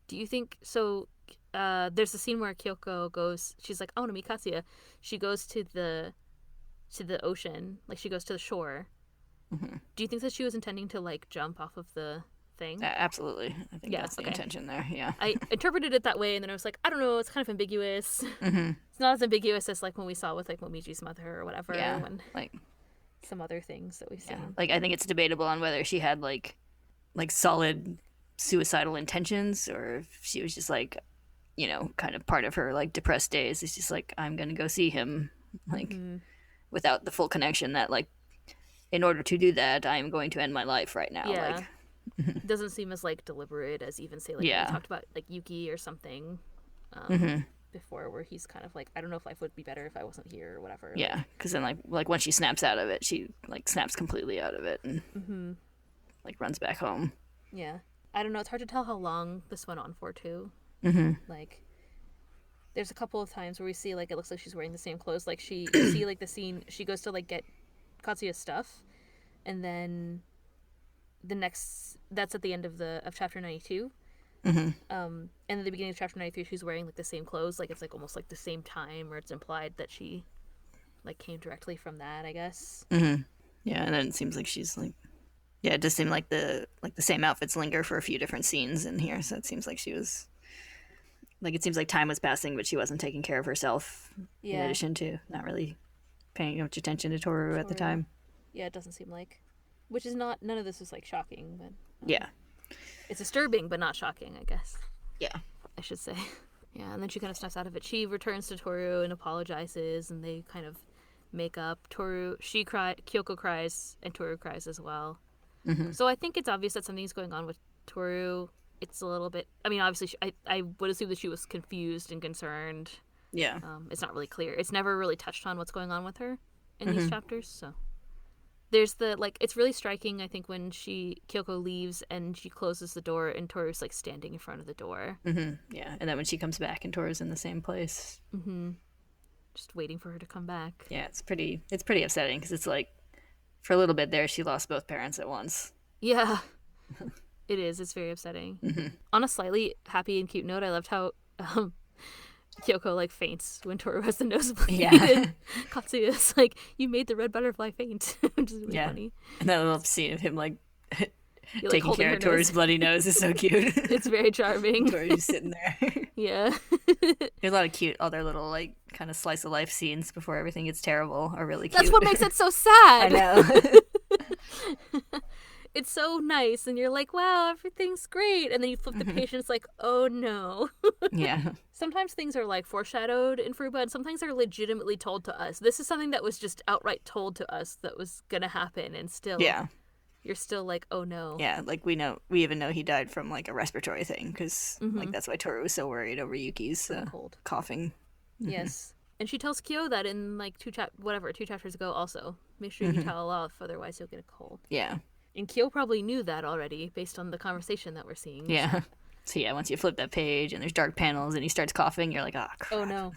S1: Do you think so? There's a scene where Kyoko goes. She's like, "I want to meet Katsuya." She goes to the ocean, like she goes to the shore.
S2: Hmm.
S1: Do you think that she was intending to like jump off of the thing?
S2: Absolutely. I think
S1: Yeah.
S2: that's the
S1: Okay.
S2: intention there. Yeah.
S1: I interpreted it that way, and then I was like, I don't know. It's kind of ambiguous.
S2: Hmm.
S1: It's not as ambiguous as like when we saw with like Momiji's mother or whatever,
S2: Yeah.
S1: when
S2: Like,
S1: some other things that we've
S2: yeah.
S1: seen.
S2: Like, I think it's debatable on whether she had like solid suicidal intentions, or if she was just like, kind of part of her like depressed days. It's just like, I'm gonna go see him, like,
S1: Mm-hmm.
S2: without the full connection that like, in order to do that, I am going to end my life right now.
S1: Yeah.
S2: Like,
S1: It doesn't seem as like deliberate as even say like when we
S2: yeah.
S1: talked about like Yuki or something
S2: Hmm.
S1: before, where he's kind of like, I don't know if life would be better if I wasn't here or whatever.
S2: Yeah, because then like once she snaps out of it, she like snaps completely out of it and
S1: Mm-hmm.
S2: like runs back home.
S1: Yeah, I don't know. It's hard to tell how long this went on for too.
S2: Hmm.
S1: Like, there's a couple of times where we see like it looks like she's wearing the same clothes. Like you see like the scene she goes to like get Katsuya's stuff, and then that's at the end of chapter 92.
S2: Hmm.
S1: And at the beginning of chapter 93, she's wearing like the same clothes. Like it's like almost like the same time, or it's implied that she like came directly from that, I guess.
S2: Hmm. Yeah, and then it seems like she's like, yeah, it just seemed like the same outfits linger for a few different scenes in here. So it seems like she was like, it seems like time was passing, but she wasn't taking care of herself. In
S1: Yeah.
S2: addition to not really paying much attention to Toru at the
S1: Toru.
S2: time.
S1: Yeah, it doesn't seem like. Which is not. None of this is like shocking, but
S2: Yeah.
S1: it's disturbing, but not shocking, I guess.
S2: Yeah.
S1: I should say. Yeah, and then she kind of snaps out of it. She returns to Toru and apologizes, and they kind of make up. Kyoko cries, and Toru cries as well.
S2: Hmm.
S1: So I think it's obvious that something's going on with Toru. It's a little bit. I mean, obviously, I would assume that she was confused and concerned.
S2: Yeah.
S1: It's not really clear. It's never really touched on what's going on with her in these
S2: Hmm.
S1: chapters. So there's the like. It's really striking. I think when Kyoko leaves and she closes the door, and Toru's like standing in front of the door,
S2: Hmm. Yeah, and then when she comes back and Toru's in the same place,
S1: just waiting for her to come back.
S2: yeah, it's pretty upsetting because it's like for a little bit there she lost both parents at once.
S1: Yeah, it is. It's very upsetting.
S2: Hmm.
S1: On a slightly happy and cute note, I loved how Kyoko like faints when Toru has the nosebleed.
S2: Yeah.
S1: And Katsuya's like, "You made the red butterfly faint," which is really
S2: Yeah.
S1: funny.
S2: And that little scene of him like
S1: You're, like,
S2: taking
S1: holding
S2: care
S1: her
S2: of Toru's
S1: nose.
S2: bloody nose is so cute.
S1: It's very charming.
S2: Toru's just sitting there.
S1: Yeah.
S2: There's a lot of cute other little like kind of slice of life scenes before everything gets terrible are really cute.
S1: That's what makes it so
S2: I
S1: sad.
S2: know.
S1: It's so nice, and you're like, "Wow, everything's great," and then you flip the page, and it's like, "Oh no."
S2: Yeah.
S1: Sometimes things are like foreshadowed in Furuba, and sometimes they're legitimately told to us. This is something that was just outright told to us that was gonna happen, and still,
S2: Yeah.
S1: you're still like, "Oh no."
S2: Yeah, like we even know he died from like a respiratory thing because like that's why Toru was so worried over Yuki's
S1: From cold.
S2: coughing.
S1: Yes. And she tells Kyo that in like two chapters ago also. Make sure you towel off, otherwise you'll get a cold.
S2: Yeah.
S1: And Kyo probably knew that already based on the conversation that we're seeing.
S2: Yeah. So yeah, once you flip that page and there's dark panels and he starts coughing, you're like, oh crap.
S1: Oh no.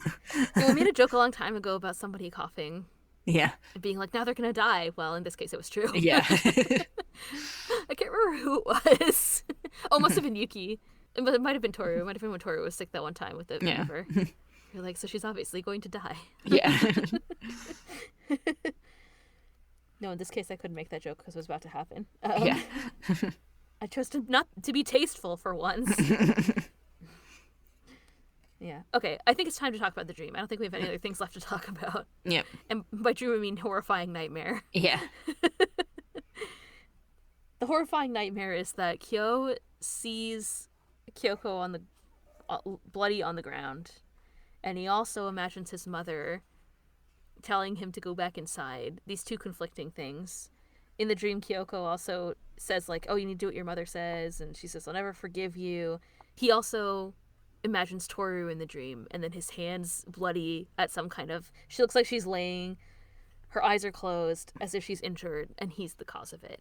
S1: Yeah, we made a joke a long time ago about somebody coughing
S2: Yeah.
S1: and being like, now they're gonna die. Well, in this case, it was true.
S2: Yeah.
S1: I can't remember who it was. Oh, it must have been Yuki. But it might have been Tohru. It might have been when Tohru was sick that one time with the fever. You're like, so she's obviously going to die.
S2: Yeah.
S1: No, in this case, I couldn't make that joke because it was about to happen.
S2: Yeah.
S1: I chose not to be tasteful for once. Yeah. Okay, I think it's time to talk about the dream. I don't think we have any other things left to talk about.
S2: Yep.
S1: And by dream, I mean horrifying nightmare.
S2: Yeah.
S1: The horrifying nightmare is that Kyo sees Kyoko on the bloody on the ground, and he also imagines his mother telling him to go back inside. These two conflicting things. In the dream, Kyoko also says, like, oh, you need to do what your mother says, and she says, I'll never forgive you. He also imagines Tohru in the dream, and then his hands bloody at some kind of... She looks like she's laying, her eyes are closed, as if she's injured, and he's the cause of it.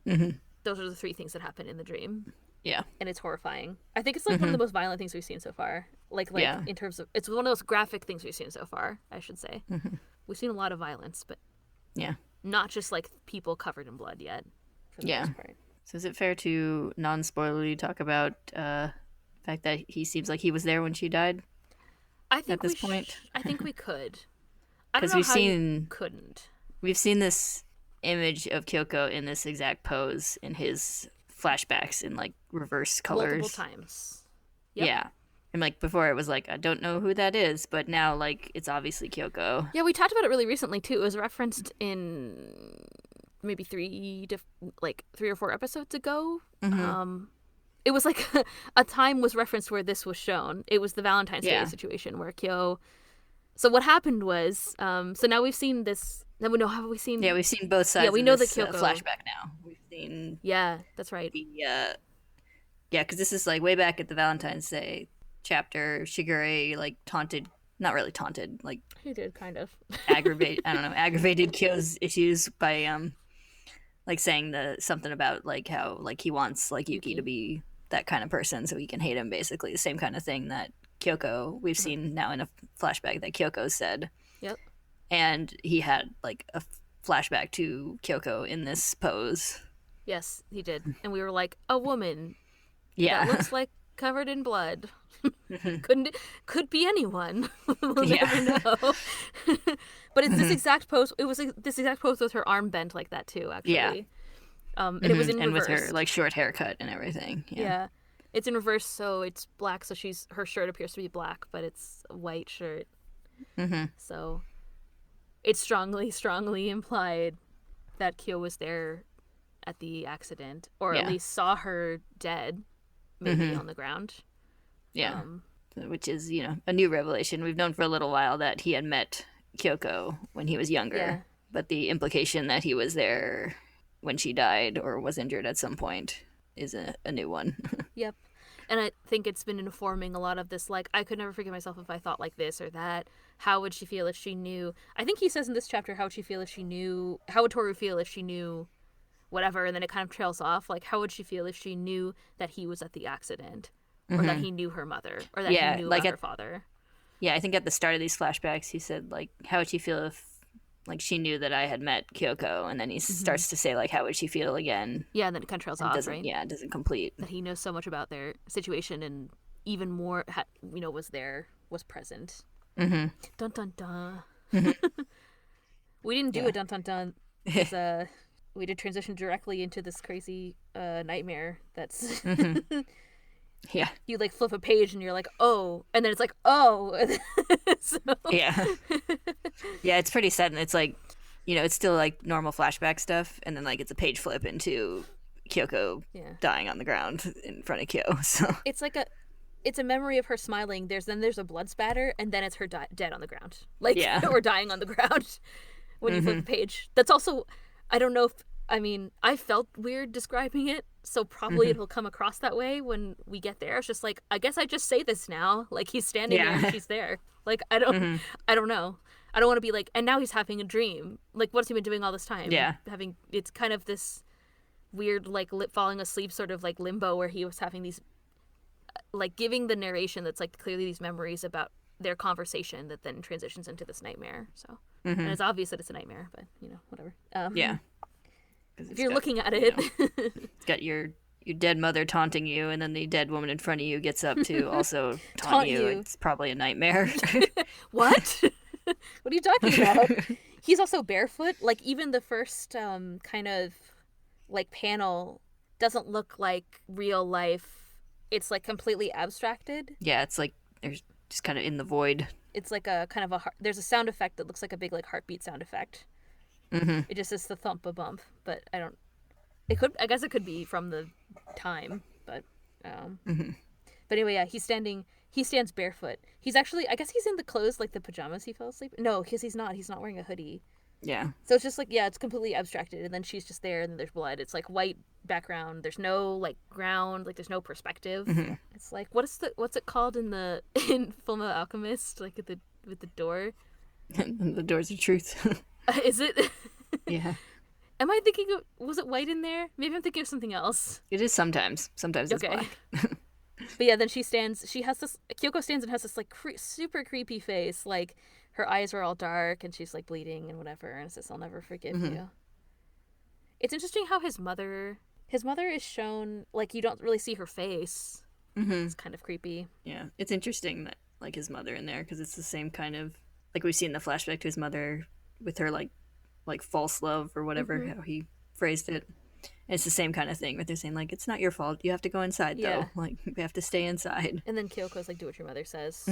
S2: Mm-hmm.
S1: Those are the three things that happen in the dream.
S2: Yeah.
S1: And it's horrifying. I think it's like one of the most violent things we've seen so far. Like in terms of... It's one of those graphic things we've seen so far, I should say. Mm-hmm. We've seen a lot of violence, but...
S2: Yeah.
S1: Not just like people covered in blood yet, for the most part.
S2: So is it fair to non-spoilerly talk about the fact that he seems like he was there when she died?
S1: I think
S2: at this point,
S1: I think we could. I don't
S2: because
S1: know how you couldn't.
S2: We've seen this image of Kyoko in this exact pose in his flashbacks in like reverse colors
S1: multiple times. Yep.
S2: Yeah. And like before it was like, I don't know who that is, but now like it's obviously Kyoko.
S1: Yeah, we talked about it really recently too. It was referenced in maybe 3 or 4 episodes ago. Mm-hmm. It was like a time was referenced where this was shown. It was the Valentine's Day situation where Kyo. So what happened was, so now we've seen this. Now we know, have we seen?
S2: Yeah, we've seen both sides.
S1: Yeah, we know the
S2: Kyoko flashback now. We've seen.
S1: Yeah, that's right.
S2: Yeah, because this is like way back at the Valentine's Day chapter. Shigure like taunted, not really taunted, like
S1: he did kind of
S2: aggravated Kyo's issues by like saying something about like how like he wants like Yuki to be that kind of person so he can hate him, basically the same kind of thing that Kyoko we've seen now in a flashback that Kyoko said.
S1: Yep.
S2: And he had like a flashback to Kyoko in this pose.
S1: Yes, he did. And we were like, a woman
S2: that
S1: looks like covered in blood. Could be anyone. We'll never know. But it's this exact pose. It was this exact pose with her arm bent like that too, actually.
S2: Yeah.
S1: And it was in reverse.
S2: And with her like short haircut and everything.
S1: Yeah. It's in reverse, so it's black. So her shirt appears to be black, but it's a white shirt. Mm-hmm. So it's strongly implied that Kyo was there at the accident, or at least saw her dead, maybe on the ground.
S2: Yeah. Which is, a new revelation. We've known for a little while that he had met Kyoko when he was younger, but the implication that he was there when she died or was injured at some point is a new one.
S1: Yep. And I think it's been informing a lot of this, like, I could never forgive myself if I thought like this or that. How would she feel if she knew? I think he says in this chapter, how would she feel if she knew? How would Tohru feel if she knew whatever? And then it kind of trails off. Like, how would she feel if she knew that he was at the accident? Or that he knew her mother? Or that he knew about her father? Yeah,
S2: I think at the start of these flashbacks, he said, like, how would she feel if, like, she knew that I had met Kyoko? And then he starts to say, like, how would she feel again?
S1: Yeah, and then it kind of trails off, right?
S2: Yeah, it doesn't complete.
S1: That he knows so much about their situation and even more, was present. Mm-hmm. Dun, dun, dun. Mm-hmm. We didn't do a dun, dun, dun. Because, we did transition directly into this crazy nightmare that's... Mm-hmm.
S2: Yeah.
S1: You like flip a page and you're like, oh, and then it's like, oh. So...
S2: Yeah. Yeah, it's pretty sudden. It's like, it's still like normal flashback stuff, and then like it's a page flip into Kyoko dying on the ground in front of Kyo. So
S1: it's like it's a memory of her smiling. There's a blood spatter, and then it's her dead on the ground, like or dying on the ground when you flip the page. That's also, I don't know if. I mean, I felt weird describing it, so probably it'll come across that way when we get there. It's just like, I guess I just say this now. Like, he's standing there and she's there. Like, I don't know. I don't want to be like, and now he's having a dream. Like, what's he been doing all this time?
S2: Yeah.
S1: It's kind of this weird, like, falling asleep sort of, like, limbo where he was having these like giving the narration that's like clearly these memories about their conversation that then transitions into this nightmare. So and it's obvious that it's a nightmare, but whatever.
S2: Yeah.
S1: If you're looking at it,
S2: it's got your dead mother taunting you, and then the dead woman in front of you gets up to also taunt you. It's probably a nightmare.
S1: What? What are you talking about? He's also barefoot. Like, even the first kind of like panel doesn't look like real life. It's like completely abstracted.
S2: Yeah, it's like there's just kind of in the void.
S1: It's like a kind of there's a sound effect that looks like a big like heartbeat sound effect. It just is the thump a bump, but I guess it could be from the time, but but anyway, yeah, he stands barefoot. He's actually, I guess he's in the clothes, like the pajamas he fell asleep. No, because he's not wearing a hoodie.
S2: Yeah.
S1: So it's just like, yeah, it's completely abstracted, and then she's just there, and then there's blood. It's like white background. There's no like ground, like there's no perspective. It's like, what's it called in Fullmetal Alchemist, like with the door?
S2: The doors of truth.
S1: Is it?
S2: Yeah.
S1: Am I thinking was it white in there? Maybe I'm thinking of something else.
S2: It is sometimes. Sometimes it's black.
S1: But yeah, then Kyoko stands and has this like super creepy face. Like her eyes are all dark and she's like bleeding and whatever. And it says, "I'll never forgive you." It's interesting how his mother is shown, like you don't really see her face. It's kind of creepy.
S2: Yeah. It's interesting that like his mother in there, because it's the same kind of, like we've seen the flashback to his mother with her like false love or whatever, how he phrased it. And it's the same kind of thing where they're saying like, it's not your fault, you have to go inside though, like we have to stay inside.
S1: And then Kyoko's like, do what your mother says.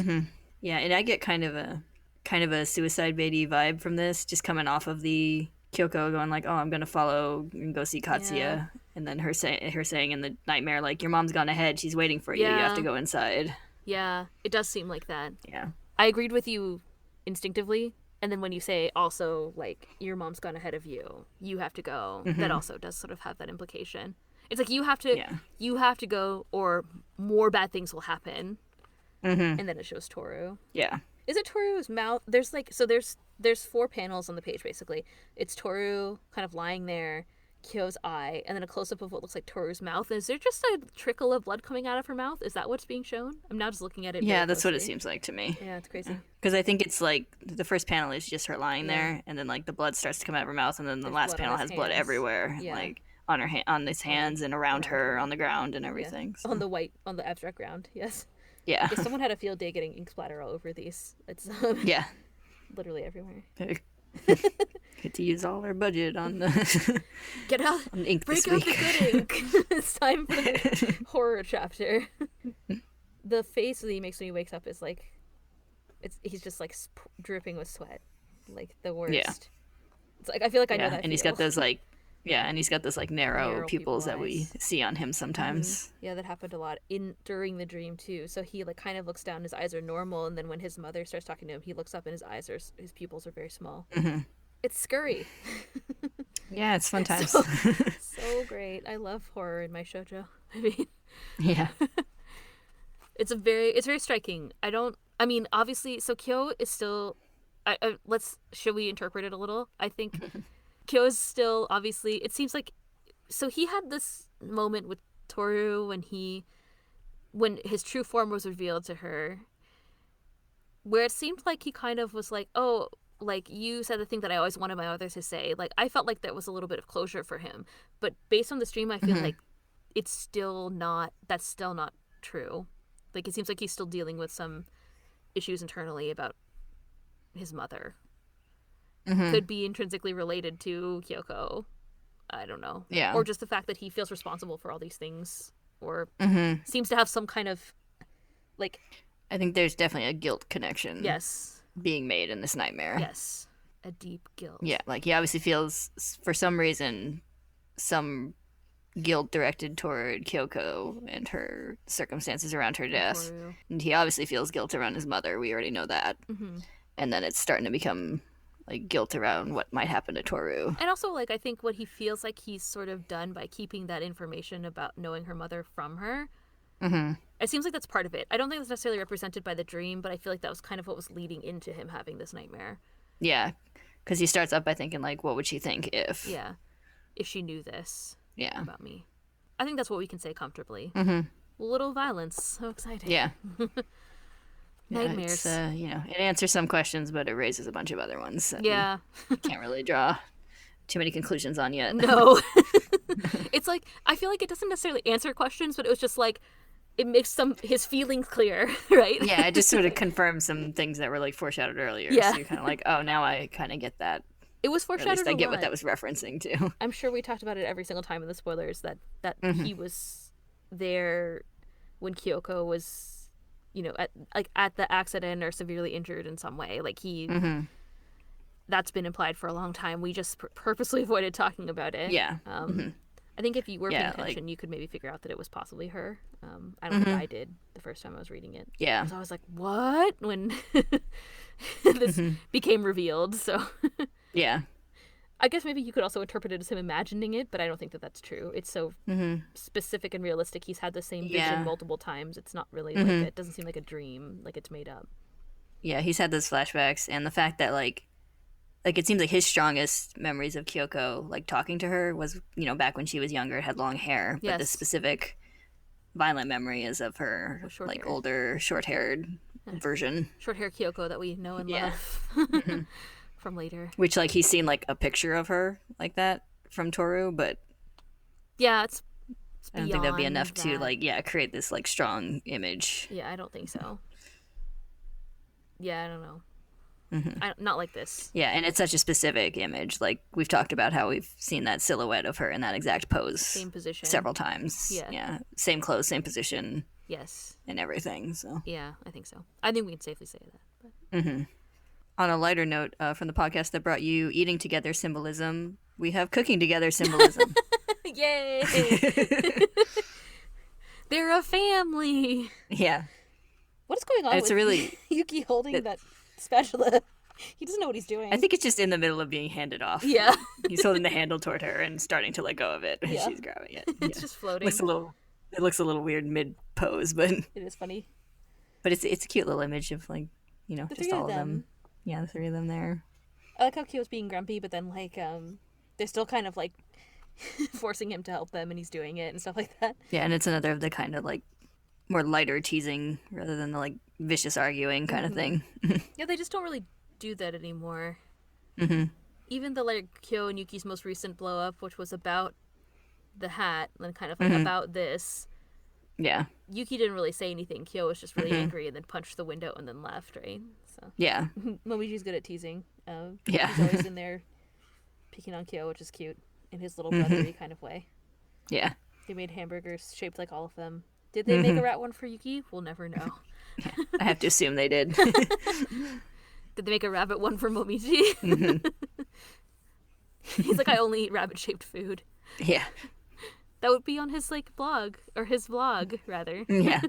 S2: Yeah, and I get kind of a suicide baity vibe from this, just coming off of the Kyoko going like, oh, I'm gonna follow and go see Katsuya, and then her saying in the nightmare like, your mom's gone ahead, she's waiting for you, you have to go inside.
S1: Yeah, it does seem like that.
S2: Yeah,
S1: I agreed with you instinctively. And then when you say also, like, your mom's gone ahead of you, you have to go, that also does sort of have that implication. It's like you have to go or more bad things will happen. And then it shows Tohru.
S2: Yeah.
S1: Is it Tohru's mouth? There's like, so there's 4 panels on the page, basically. It's Tohru kind of lying there, Kyo's eye, and then a close-up of what looks like Toru's mouth. Is there just a trickle of blood coming out of her mouth? Is that what's being shown? I'm now just looking at it.
S2: Yeah, that's what it seems like to me.
S1: Yeah, it's crazy.
S2: Because I think it's like the first panel is just her lying there, and then like the blood starts to come out of her mouth, and then the last panel has blood everywhere, like on her on his hands and around her, on the ground and everything. So.
S1: On the abstract ground, yes.
S2: Yeah.
S1: If someone had a field day getting ink splatter all over these. It's
S2: yeah,
S1: literally everywhere.
S2: Get to use all our budget on the
S1: get out,
S2: on ink
S1: break
S2: this
S1: out
S2: week.
S1: the good ink. It's time for the horror chapter. The face that he makes when he wakes up is like, he's just like dripping with sweat, like the worst.
S2: Yeah.
S1: It's like I feel like I know that.
S2: And he's got those like. Yeah, and he's got those like narrow pupils that we see on him sometimes.
S1: Yeah, that happened a lot during the dream too. So he like kind of looks down, his eyes are normal, and then when his mother starts talking to him, he looks up and his pupils are very small. It's scary.
S2: Yeah, it's fun times.
S1: So great. I love horror in my shoujo. I mean,
S2: yeah.
S1: It's very striking. I mean, obviously, so Kyo is still. Should we interpret it a little? I think. Kyo is still, obviously, it seems like, so he had this moment with Tohru when his true form was revealed to her, where it seemed like he kind of was like, oh, like, you said the thing that I always wanted my mother to say. Like, I felt like that was a little bit of closure for him. But based on the stream, I feel like that's still not true. Like, it seems like he's still dealing with some issues internally about his mother. Could be intrinsically related to Kyoko. I don't know.
S2: Yeah.
S1: Or just the fact that he feels responsible for all these things, or seems to have some kind of, like...
S2: I think there's definitely a guilt connection.
S1: Yes.
S2: Being made in this nightmare.
S1: Yes. A deep guilt.
S2: Yeah, like he obviously feels, for some reason, some guilt directed toward Kyoko and her circumstances around her death. And he obviously feels guilt around his mother. We already know that. And then it's starting to become... like guilt around what might happen to Tohru.
S1: And also, like, I think what he feels like he's sort of done by keeping that information about knowing her mother from her. It seems like that's part of it. I don't think that's necessarily represented by the dream, but I feel like that was kind of what was leading into him having this nightmare.
S2: Yeah, because he starts up by thinking, like, what would she think if...
S1: Yeah, if she knew this
S2: about
S1: me. I think that's what we can say comfortably. little violence. So exciting.
S2: Yeah.
S1: Nightmares.
S2: Yeah, it answers some questions, but it raises a bunch of other ones that we can't really draw too many conclusions on yet.
S1: No. It's like, I feel like it doesn't necessarily answer questions, but it was just like, it makes his feelings clear, right?
S2: Yeah, it just sort of confirms some things that were like foreshadowed earlier.
S1: Yeah.
S2: So you're kind of like, oh, now I kind of get that.
S1: It was foreshadowed.
S2: At least I get what that was referencing to.
S1: I'm sure we talked about it every single time in the spoilers that he was there when Kyoko was, at the accident or severely injured in some way. Like that's been implied for a long time. We just purposely avoided talking about it.
S2: Yeah.
S1: I think if you were paying attention, you could maybe figure out that it was possibly her. I don't think I did the first time I was reading it.
S2: Yeah.
S1: So I was like, what? When this became revealed. So
S2: yeah.
S1: I guess maybe you could also interpret it as him imagining it, but I don't think that that's true. It's so specific and realistic. He's had the same vision multiple times. It's not really like it doesn't seem like a dream, like it's made up.
S2: Yeah, he's had those flashbacks, and the fact that like it seems like his strongest memories of Kyoko, like talking to her, was back when she was younger, had long hair. But the specific violent memory is of her like older, short-haired version.
S1: Short-haired Kyoko that we know and love from later.
S2: Which like he's seen like a picture of her like that from Tohru, but
S1: it's
S2: I don't think that'd be enough to like create this like strong image.
S1: Yeah, I don't think so. Yeah, I don't know. Not like this.
S2: Yeah, and it's such a specific image. Like, we've talked about how we've seen that silhouette of her in that exact pose.
S1: Same position.
S2: Several times. Yeah. Same clothes, same position.
S1: Yes.
S2: And everything, so.
S1: Yeah, I think so. I think we can safely say that. But.
S2: On a lighter note, from the podcast that brought you eating together symbolism, we have cooking together symbolism.
S1: Yay! They're a family!
S2: Yeah.
S1: What is going on with Yuki holding that spatula? He doesn't know what he's doing.
S2: I think it's just in the middle of being handed off.
S1: Yeah.
S2: He's holding the handle toward her and starting to let go of it. And she's grabbing it.
S1: It's just floating.
S2: It looks a little weird mid-pose, but... It
S1: is funny.
S2: But it's a cute little image of, like, just all of them. Yeah, the three of them there.
S1: I like how Kyo's being grumpy, but then, like, they're still kind of, like, forcing him to help them, and he's doing it and stuff like that.
S2: Yeah, and it's another of the kind of, like, more lighter teasing rather than the, like, vicious arguing kind of thing.
S1: Yeah, they just don't really do that anymore. Even the, like, Kyo and Yuki's most recent blow-up, which was about the hat, and kind of, like, about this.
S2: Yeah.
S1: Yuki didn't really say anything. Kyo was just really angry and then punched the window and then left, right? So
S2: yeah.
S1: Momiji's good at teasing.
S2: Yeah.
S1: He's always in there picking on Kyo, which is cute, in his little brothery kind of way.
S2: Yeah.
S1: They made hamburgers shaped like all of them. Did they make a rat one for Yuki? We'll never know.
S2: Yeah, I have to assume they did.
S1: Did they make a rabbit one for Momiji? He's like, I only eat rabbit-shaped food.
S2: Yeah.
S1: That would be on his, like, blog, or his vlog, rather.
S2: Yeah.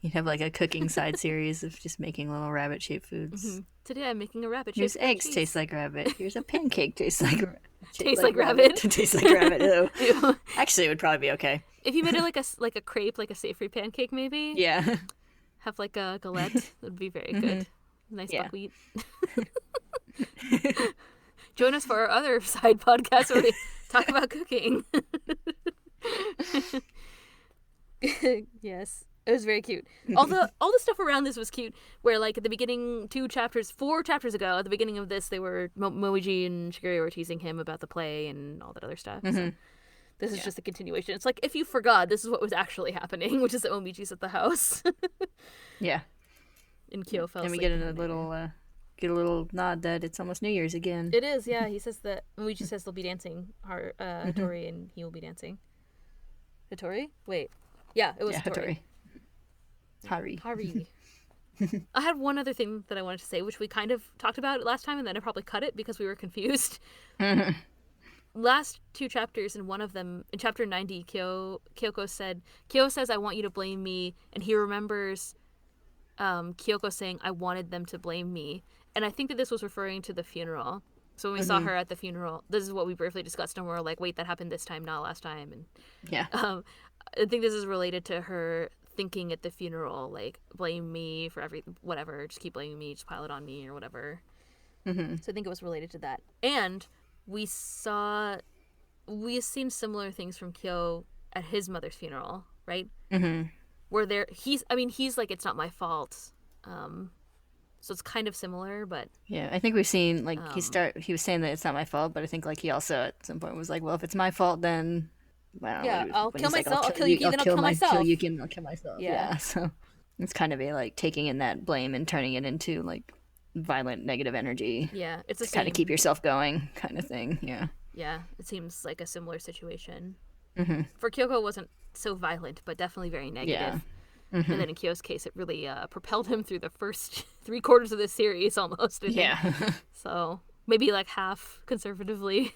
S2: You'd have, like, a cooking side series of just making little rabbit-shaped foods.
S1: Today I'm making a rabbit-shaped
S2: Here's eggs
S1: cheese.
S2: Taste like rabbit. Here's a pancake tastes like rabbit.
S1: Tastes like rabbit.
S2: Tastes like rabbit. Ew. Actually, it would probably be okay.
S1: If you made it like a crepe, like a savory pancake, maybe.
S2: Yeah.
S1: Have like a galette. That would be very good. Nice buckwheat. Join us for our other side podcast where we talk about cooking. Yes. It was very cute. All the stuff around this was cute. Where like at the beginning, 4 chapters ago, at the beginning of this, they were Moiji and Shigeru were teasing him about the play and all that other stuff. So this is just a continuation. It's like if you forgot, this is what was actually happening, which is that Momiji's at the house.
S2: Yeah.
S1: And Kyo fell
S2: asleep. And we get a little nod that it's almost New Year's again.
S1: It is, yeah. He says that Moiji says they'll be dancing. Hattori and he will be dancing. Hattori? Wait. Yeah, it was Hattori.
S2: Hari.
S1: I had one other thing that I wanted to say, which we kind of talked about last time, and then I probably cut it because we were confused. Last 2 chapters, in one of them, in chapter 90, Kyo says, I want you to blame me, and he remembers Kyoko saying, I wanted them to blame me. And I think that this was referring to the funeral. So when we saw her at the funeral, this is what we briefly discussed, and we're like, wait, that happened this time, not last time. And
S2: yeah.
S1: I think this is related to her thinking at the funeral, like, blame me for whatever, just keep blaming me, just pile it on me, or whatever. So I think it was related to that. And we've seen similar things from Kyo at his mother's funeral, right?
S2: Mm-hmm.
S1: Where he's like, it's not my fault. So it's kind of similar, but
S2: Yeah, I think we've seen like
S1: um,
S2: he was saying that it's not my fault, but I think like he also at some point was like, well, if it's my fault, then I don't know
S1: yeah, I'll
S2: when
S1: kill
S2: he's like,
S1: myself. I'll kill Yuki, then I'll kill
S2: kill
S1: myself.
S2: Yuki, and I'll kill myself.
S1: Yeah,
S2: Yeah, so it's kind of a like taking in that blame and turning it into like violent negative energy
S1: yeah, it's the
S2: to kind of keep
S1: same.
S2: yourself going, kind of thing. Yeah.
S1: Yeah, it seems like a similar situation.
S2: Mm-hmm.
S1: For Kyoko, it wasn't so violent, but definitely very
S2: Yeah.
S1: negative. And
S2: Mm-hmm.
S1: then in Kyo's case, it really propelled him through the first 3/4 of this series almost, I think.
S2: Yeah.
S1: So maybe like half conservatively.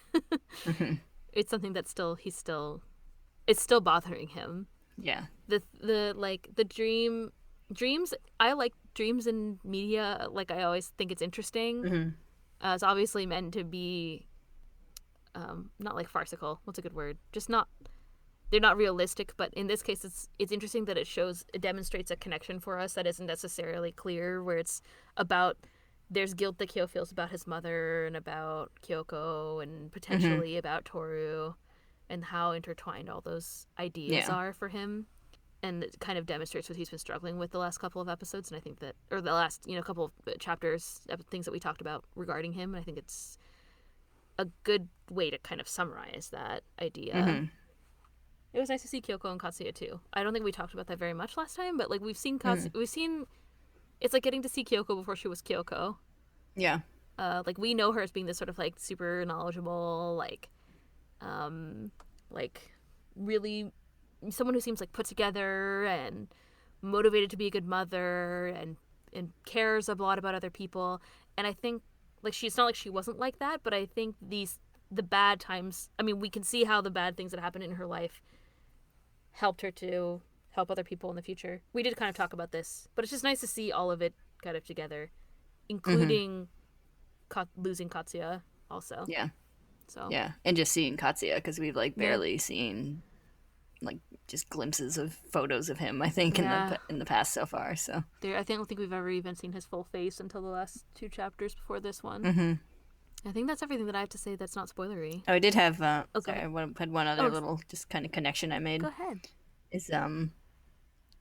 S2: Mm-hmm.
S1: It's something that it's still bothering him.
S2: Yeah.
S1: The dreams, I like dreams in media. Like, I always think it's interesting.
S2: Mm-hmm.
S1: It's obviously meant to be not like farcical. What's a good word? Just not, they're not realistic, but in this case it's interesting that it demonstrates a connection for us that isn't necessarily clear, where it's about, there's guilt that Kyo feels about his mother and about Kyoko and
S2: Mm-hmm.
S1: potentially about Tohru, and how intertwined all those ideas
S2: Yeah.
S1: are for him. And it kind of demonstrates what he's been struggling with the last couple of episodes, and I think that, or the last, couple of chapters, things that we talked about regarding him, and I think it's a good way to kind of summarize that idea.
S2: Mm-hmm.
S1: It was nice to see Kyoko and Katsuya too. I don't think we talked about that very much last time, but like
S2: Mm-hmm.
S1: We've seen, it's like getting to see Kyoko before she was Kyoko.
S2: Yeah.
S1: Like, we know her as being this sort of like super knowledgeable, like really someone who seems like put together and motivated to be a good mother, and cares a lot about other people. And I think, like, she's not like she wasn't like that, but I think the bad times, I mean, we can see how the bad things that happened in her life helped her to help other people in the future. We did kind of talk about this, but it's just nice to see all of it kind of together,
S2: Mm-hmm.
S1: including losing Katsuya also.
S2: Yeah.
S1: So
S2: Yeah. And just seeing Katsuya because we've like
S1: yeah,
S2: barely seen like just glimpses of photos of him. I think
S1: yeah.
S2: in the past so far. So.
S1: I don't think we've ever even seen his full face until the last 2 chapters before this one.
S2: Mm-hmm.
S1: I think that's everything that I have to say that's not spoilery.
S2: Oh, I did have.
S1: Oh, go
S2: Sorry,
S1: ahead.
S2: had one other
S1: Oh,
S2: little just kind of connection I
S1: go
S2: made.
S1: ahead.
S2: Is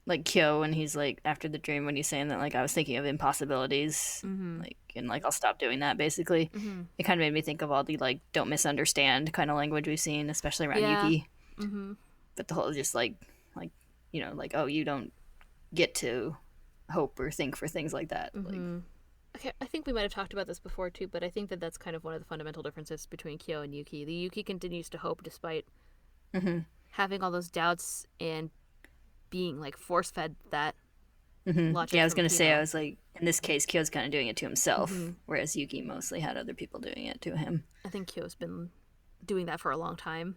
S2: like Kyo when he's like after the dream when he's saying that like I was thinking of impossibilities,
S1: Mm-hmm.
S2: like and like I'll stop doing that basically.
S1: Mm-hmm.
S2: It kind of made me think of all the like don't misunderstand kind of language we've seen, especially around
S1: Yeah.
S2: Yuki.
S1: Mm-hmm.
S2: But the whole just like like oh you don't get to hope or think for things like that. Like
S1: Mm-hmm. Okay, I think we might have talked about this before too, but I think that that's kind of one of the fundamental differences between Kyo and Yuki. The Yuki continues to hope despite
S2: mm-hmm.
S1: having all those doubts and being like force fed that
S2: Mm-hmm.
S1: logic
S2: Yeah, I was
S1: from
S2: gonna say I
S1: Kyo.
S2: was like in this case Kyo's kind of doing it to himself,
S1: Mm-hmm.
S2: whereas Yuki mostly had other people doing it to him.
S1: I think Kyo's been doing that for a long time.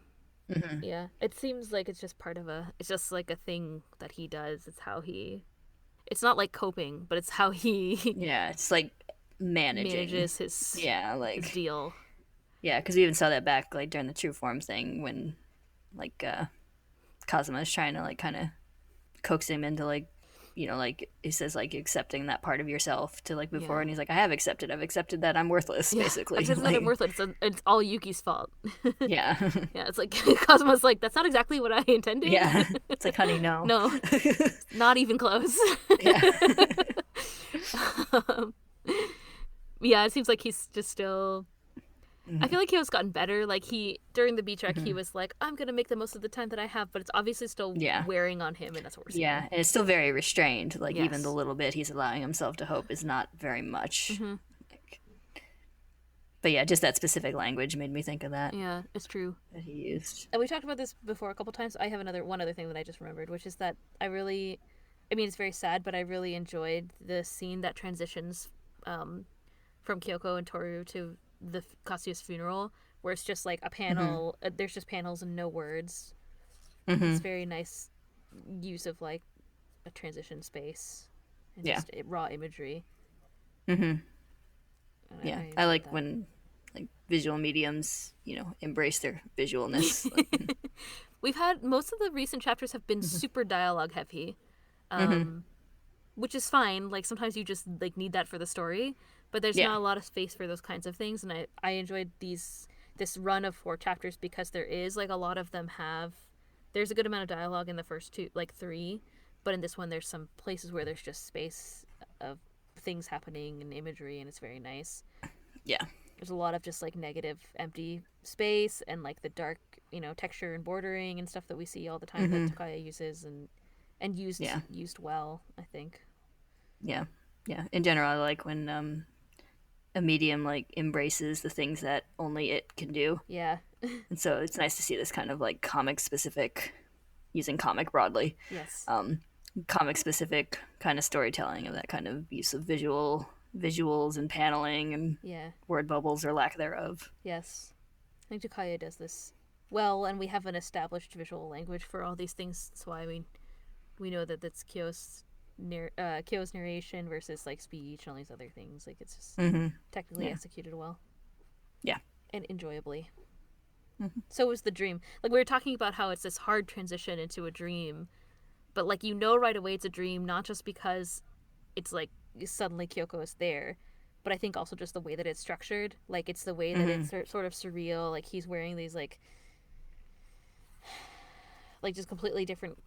S2: Mm-hmm.
S1: Yeah, it seems like it's just it's just like a thing that he does. It's how he, it's not like coping, but it's how he
S2: Yeah, it's like managing.
S1: manages
S2: Yeah,
S1: his
S2: like
S1: deal.
S2: yeah, because we even saw that back like during the true form thing when like Kazuma is trying to like kind of coax him into like like he says like accepting that part of yourself to like move
S1: Yeah.
S2: forward, and he's like I've accepted that I'm worthless
S1: Yeah,
S2: basically.
S1: I've said that I'm
S2: Like
S1: worthless. It's all Yuki's fault.
S2: yeah.
S1: Yeah, it's like Cosmo's like, that's not exactly what I intended.
S2: Yeah, it's like honey no.
S1: No, not even close.
S2: Yeah.
S1: um, yeah, it seems like he's just still. I feel like he has gotten better. Like, during the beach trek, he
S2: Mhm.
S1: was like, I'm gonna make the most of the time that I have, but it's obviously still
S2: Yeah.
S1: wearing on him, and that's what we're seeing.
S2: Yeah, and it's still very restrained. Like even the
S1: Yes.
S2: little bit he's allowing himself to hope is not very much.
S1: Mm-hmm.
S2: Like, but yeah, just that specific language made me think of that
S1: Yeah, it's true.
S2: that he used.
S1: And we talked about this before a couple times. I have one other thing that I just remembered, which is that I mean, it's very sad, but I really enjoyed the scene that transitions from Kyoko and Tohru to the Katsuya's funeral, where it's just like a
S2: Mm-hmm.
S1: panel. There's just panels and no words.
S2: Mm-hmm.
S1: It's very nice use of like a transition space and
S2: Yeah.
S1: just raw imagery.
S2: Mm-hmm.
S1: And
S2: Yeah, I
S1: enjoyed
S2: like
S1: that.
S2: when like visual mediums, embrace their visualness. Like,
S1: We've had most of the recent chapters have been
S2: mm-hmm.
S1: super dialogue heavy,
S2: Mm-hmm.
S1: which is fine. Like, sometimes you just like need that for the story, but there's
S2: Yeah.
S1: not a lot of space for those kinds of things. And I enjoyed this run of 4 chapters because there is like a lot of them have There's a good amount of dialogue in the first two, like 3, but in this one there's some places where there's just space of things happening and imagery, and it's very nice.
S2: Yeah.
S1: There's a lot of just like negative empty space and like the dark, texture and bordering and stuff that we see all the time that Takaya uses and used well, I think.
S2: Yeah. In general, I like when a medium like embraces the things that only it can do.
S1: Yeah.
S2: And so it's nice to see this kind of like comic specific, using comic broadly.
S1: Yes.
S2: Comic specific kind of storytelling of that kind of use of visuals and paneling and word bubbles or lack thereof.
S1: Yes. I think Takaya does this well, and we have an established visual language for all these things. So we know that that's Kyo's narration versus like speech and all these other things. Like it's just technically executed well.
S2: Yeah.
S1: And enjoyably. So was the dream. Like we were talking about how it's this hard transition into a dream, but like right away it's a dream, not just because it's like suddenly Kyoko is there, but I think also just the way that it's structured. Like it's the way that it's sort of surreal. Like he's wearing these like just completely different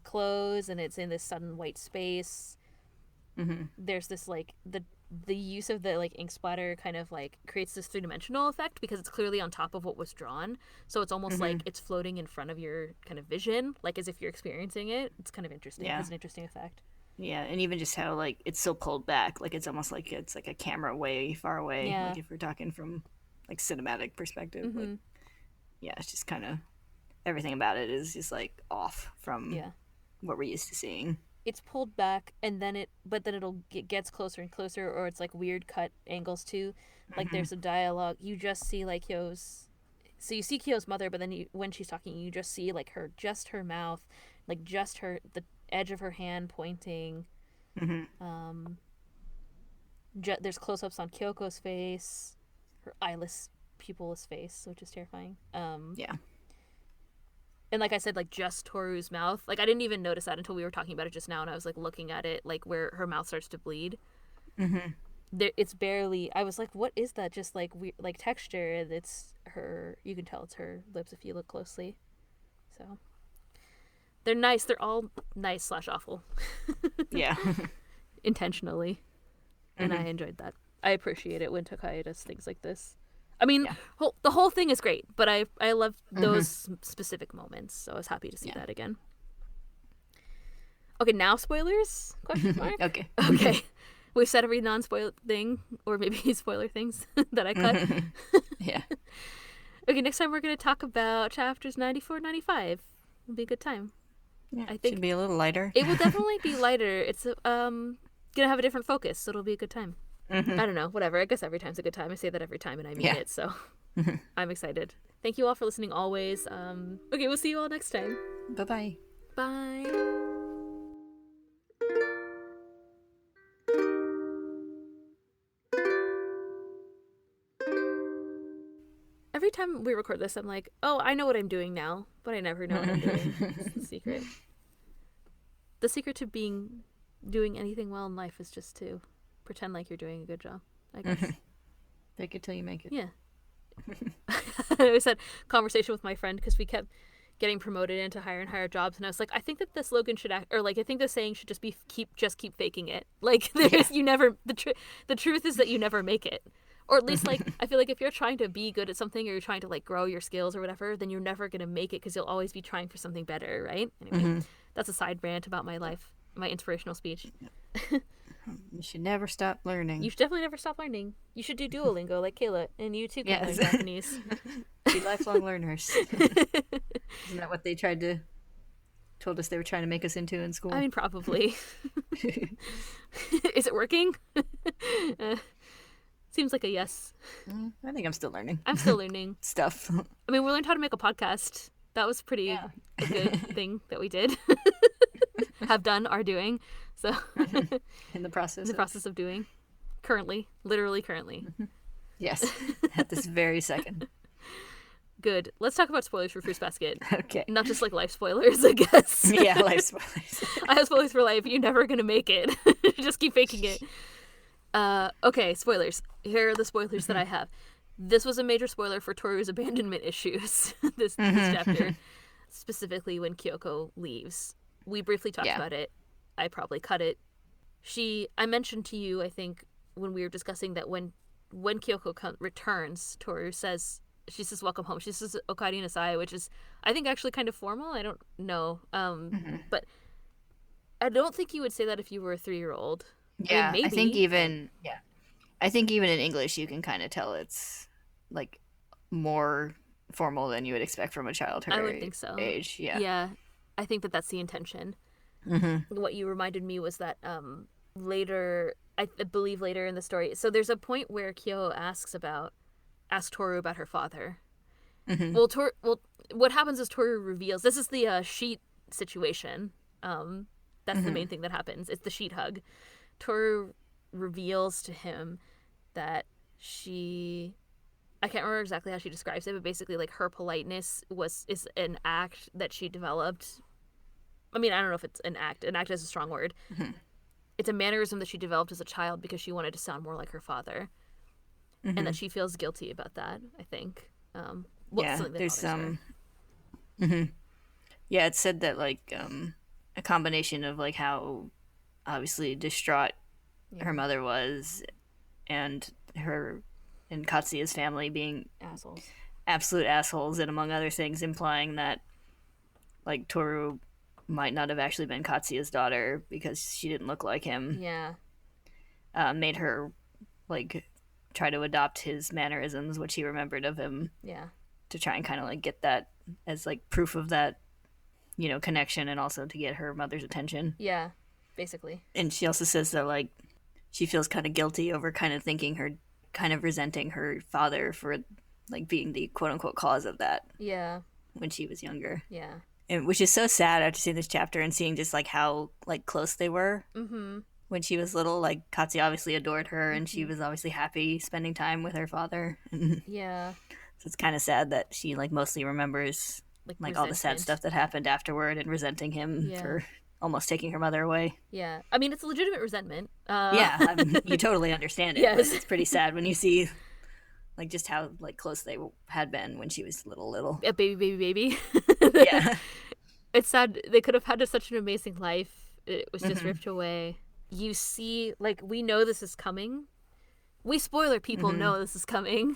S1: clothes, and it's in this sudden white space. There's this like the use of the like ink splatter kind of like creates this 3-dimensional effect because it's clearly on top of what was drawn, so it's almost like it's floating in front of your kind of vision, like as if you're experiencing it. It's kind of interesting. It's an interesting effect.
S2: Yeah, and even just how like it's so pulled back, like it's almost like it's like a camera way far away.
S1: Yeah.
S2: Like if we're talking from like cinematic perspective, like, it's just kind of everything about it is just like off from what we're used to seeing.
S1: It's pulled back, and then gets closer and closer, or it's like weird cut angles too. Like there's a dialogue. You just see like you see Kyo's mother, but then when she's talking, you just see like her mouth, like just the edge of her hand pointing. There's close-ups on Kyoko's face, her eyeless, pupilless face, which is terrifying. And like I said, like just Tohru's mouth. Like I didn't even notice that until we were talking about it just now, and I was like looking at it, like where her mouth starts to bleed. It's barely. I was like, what is that? Just like weird, like texture. It's her. You can tell it's her lips if you look closely. So they're nice. They're all nice / awful.
S2: Yeah.
S1: Intentionally, and I enjoyed that. I appreciate it when Takaya does things like this. I mean, the whole thing is great, but I love those specific moments, so I was happy to see that again. Okay, now spoilers? Question mark?
S2: Okay.
S1: We've said every non-spoiler thing, or maybe spoiler things that I cut.
S2: Yeah.
S1: Okay, next time we're going to talk about chapters 94 and 95. It'll be a good time.
S2: Yeah, I think should be a little lighter.
S1: It will definitely be lighter. It's going to have a different focus, so it'll be a good time. I don't know, whatever. I guess every time's a good time. I say that every time and I mean it, so I'm excited. Thank you all for listening always. Okay, we'll see you all next time.
S2: Bye-bye.
S1: Bye. Every time we record this, I'm like, oh, I know what I'm doing now, but I never know what I'm doing. It's the secret. The secret to doing anything well in life is just to pretend like you're doing a good job, I guess.
S2: Fake it till you make it.
S1: Yeah. I always had conversation with my friend because we kept getting promoted into higher and higher jobs, and I was like, I think that the slogan should I think the saying should just be keep faking it. Like you never the truth is that you never make it. Or at least like I feel like if you're trying to be good at something or you're trying to like grow your skills or whatever, then you're never going to make it because you'll always be trying for something better, right? Anyway, that's a side rant about my life, my inspirational speech.
S2: You should never stop learning.
S1: You should definitely never stop learning. You should do Duolingo like Kayla, and you too can learn Japanese.
S2: Be lifelong learners. Isn't that what they told us they were trying to make us into in school?
S1: I mean, probably. Is it working? Seems like a yes.
S2: I think I'm still learning.
S1: I'm still learning.
S2: Stuff.
S1: I mean, we learned how to make a podcast. That was a good thing that we did. Have done, are doing. So
S2: in the process
S1: of doing. Literally currently.
S2: Yes. At this very second.
S1: Good. Let's talk about spoilers for Fruits Basket.
S2: Okay.
S1: Not just like life spoilers, I guess.
S2: Yeah, life spoilers.
S1: I have spoilers for life. You're never gonna make it. Just keep faking it. Okay, spoilers. Here are the spoilers that I have. This was a major spoiler for Tohru's abandonment issues. This chapter. specifically when Kyoko leaves. We briefly talked about it. I probably cut it. I mentioned to you, I think, when we were discussing that when Kyoko returns, Tohru says, she says, welcome home. She says, Okari Nasai, which is, I think, actually kind of formal. I don't know. But I don't think you would say that if you were a 3-year-old.
S2: Yeah,
S1: I mean, maybe.
S2: I think even in English you can kind of tell it's, like, more formal than you would expect from a child her
S1: I would think so.
S2: age. Yeah.
S1: Yeah, I think that's the intention. What you reminded me was that later, I believe later in the story, so there's a point where Kyo asks Tohru about her father. Well, what happens is Tohru reveals, this is the sheet situation. That's the main thing that happens. It's the sheet hug. Tohru reveals to him that I can't remember exactly how she describes it, but basically, like, her politeness is an act that she developed. I mean, I don't know if it's an act. An act is a strong word. It's a mannerism that she developed as a child because she wanted to sound more like her father. And that she feels guilty about that, I think.
S2: There's some... Yeah, it said that, like, a combination of, like, how obviously distraught her mother was, and her and Katsuya's family being
S1: assholes,
S2: absolute assholes, and among other things implying that, like, Tohru might not have actually been Katsuya's daughter because she didn't look like him.
S1: Yeah.
S2: Made her, like, try to adopt his mannerisms, which he remembered of him.
S1: Yeah.
S2: To try and kind of, like, get that as, like, proof of that, you know, connection, and also to get her mother's attention.
S1: Yeah, basically.
S2: And she also says that, like, she feels kind of guilty over kind of resenting her father for, like, being the quote-unquote cause of that.
S1: Yeah.
S2: When she was younger.
S1: Yeah.
S2: And which is so sad after seeing this chapter and seeing just, like, how, like, close they were. When she was little. Like, Katsuya obviously adored her, and she was obviously happy spending time with her father.
S1: Yeah.
S2: So it's kind of sad that she, like, mostly remembers, like all the sad stuff that happened afterward, and resenting him for almost taking her mother away.
S1: Yeah. I mean, it's a legitimate resentment.
S2: Yeah, you totally understand it.
S1: Yes.
S2: But it's pretty sad when you see, like, just how, like, close they had been when she was little.
S1: A baby.
S2: Yeah.
S1: It's sad. They could have had such an amazing life. It was just ripped away. You see, like, we know this is coming. We spoiler people know this is coming.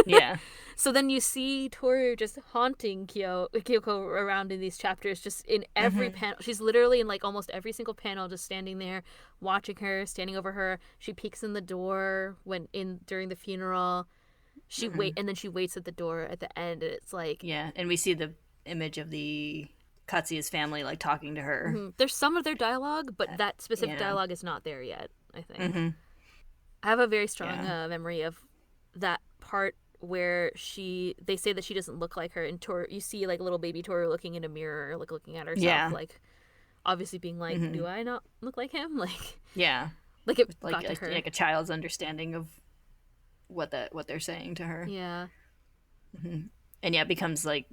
S2: Yeah.
S1: So then you see Tohru just haunting Kyoko around in these chapters, just in every panel. She's literally in, like, almost every single panel, just standing there, watching her, standing over her. She peeks in the door during the funeral. And then she waits at the door at the end, and it's like...
S2: Yeah, and we see the image of the Katsuya's family, like, talking to her.
S1: There's some of their dialogue, but that specific dialogue is not there yet, I think. I have a very strong memory of that part where they say that she doesn't look like her, and you see, like, little baby Tohru looking in a mirror, like, looking at herself, like, obviously being like, do I not look like him? Like,
S2: yeah,
S1: like it got to her.
S2: Like a child's understanding of what they're saying to her.
S1: Yeah.
S2: And yeah, it becomes, like,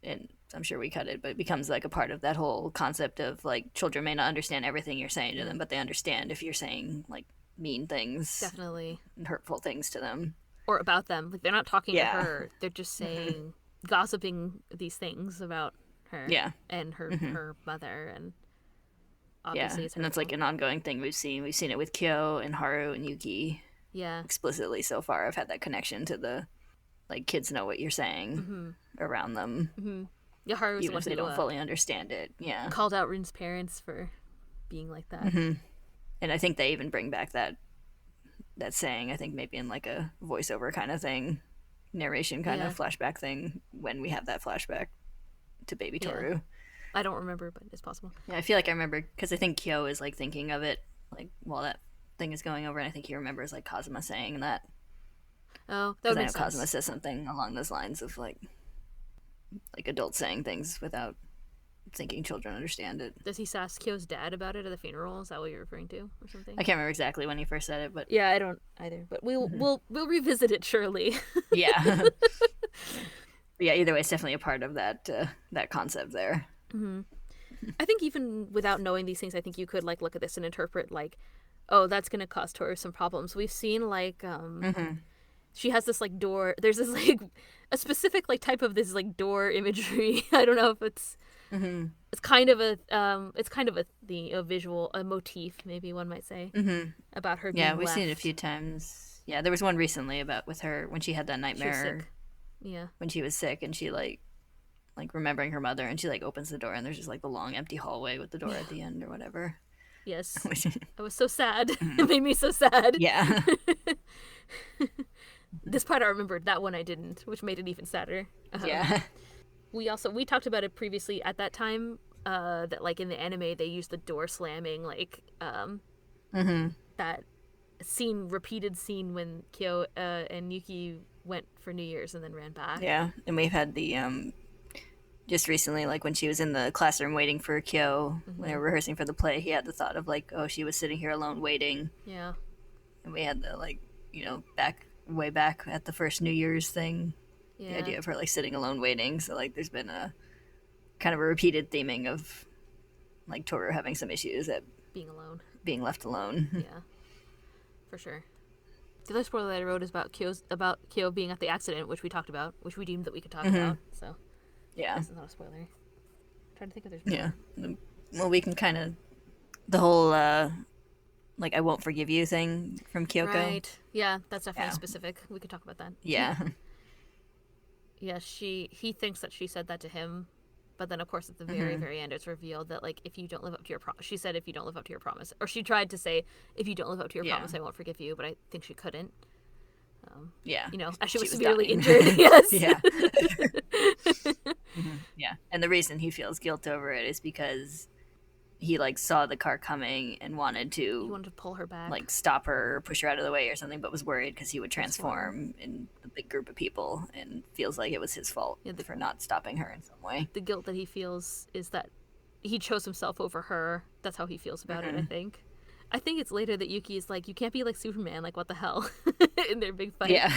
S2: and I'm sure we cut it, but it becomes, like, a part of that whole concept of, like, children may not understand everything you're saying to them, but they understand if you're saying, like, mean things,
S1: definitely,
S2: and hurtful things to them,
S1: or about them. Like, they're not talking to her; they're just saying, gossiping these things about her, and her mother, and obviously, it's
S2: and that's, like, an ongoing thing we've seen. We've seen it with Kyo and Haru and Yuki, explicitly so far. I've had that connection to the, like, kids know what you're saying around them.
S1: Yeah, Haru was
S2: even if they don't fully understand it. Yeah,
S1: called out Rin's parents for being like that.
S2: And I think they even bring back that saying, I think maybe in, like, a voiceover kind of thing, narration kind of flashback thing, when we have that flashback to baby Tohru.
S1: I don't remember, but it's possible.
S2: Yeah, I feel like I remember, because I think Kyo is, like, thinking of it, like, while that thing is going over, and I think he remembers, like, Kazuma saying that.
S1: Oh, that would make sense.
S2: Kazuma says something along those lines of, like adults saying things without thinking children understand it.
S1: Does he ask Kyo's dad about it at the funeral? Is that what you're referring to, or something?
S2: I can't remember exactly when he first said it, but
S1: yeah, I don't either. But we'll revisit it surely.
S2: Yeah. Yeah. Either way, it's definitely a part of that concept there.
S1: I think even without knowing these things, I think you could, like, look at this and interpret, like, oh, that's going to cause Tohru some problems. We've seen, like, she has this like door. There's this like a specific like type of this like door imagery. I don't know if it's it's kind of a a visual, a motif, maybe one might say, about her being
S2: Yeah, we've
S1: left.
S2: seen it a few times. Yeah, there was one recently about with her when she had that
S1: She was
S2: nightmare
S1: sick. Yeah.
S2: when she was sick, and she like remembering her mother, and she like opens the door, and there's just like the long empty hallway with the door at the end or whatever.
S1: Yes. I was so sad. It made me so sad.
S2: Yeah.
S1: This part I remembered. That one I didn't, which made it even sadder.
S2: Yeah.
S1: We talked about it previously at that time, that like in the anime they used the door slamming, like that repeated scene when Kyo and Yuki went for New Year's and then ran back.
S2: Yeah, and we've had the just recently, like when she was in the classroom waiting for Kyo when they were rehearsing for the play, he had the thought of like, oh, she was sitting here alone waiting.
S1: Yeah.
S2: And we had the like, way back at the first New Year's thing, the idea of her like sitting alone waiting. So like there's been a kind of a repeated theming of like Tohru having some issues at being left alone.
S1: Yeah, for sure. The other spoiler that I wrote is about Kyo being at the accident, which we talked about, which we deemed that we could talk about. So
S2: yeah,
S1: this is not a spoiler. I'm trying to think if there's more.
S2: Yeah. Well, we can kind of the whole like I won't forgive you thing from Kyoko.
S1: Right. Yeah, that's definitely specific. We could talk about that.
S2: Yeah.
S1: Yeah, he thinks that she said that to him, but then of course at the very, very end it's revealed that like if you don't live up to your promise, she said if you don't live up to your promise, or she tried to say if you don't live up to your promise I won't forgive you, but I think she couldn't.
S2: Yeah.
S1: As she was
S2: severely
S1: severely injured. Yes.
S2: Yeah. Yeah. And the reason he feels guilt over it is because he like saw the car coming and wanted
S1: He wanted to pull her back,
S2: like stop her or push her out of the way or something, but was worried because he would transform in a big group of people and feels like it was his fault for not stopping her in some way.
S1: The guilt that he feels is that he chose himself over her. That's how he feels about it, I think. I think it's later that Yuki is like, you can't be like Superman, like what the hell, in their big fight.
S2: Yeah.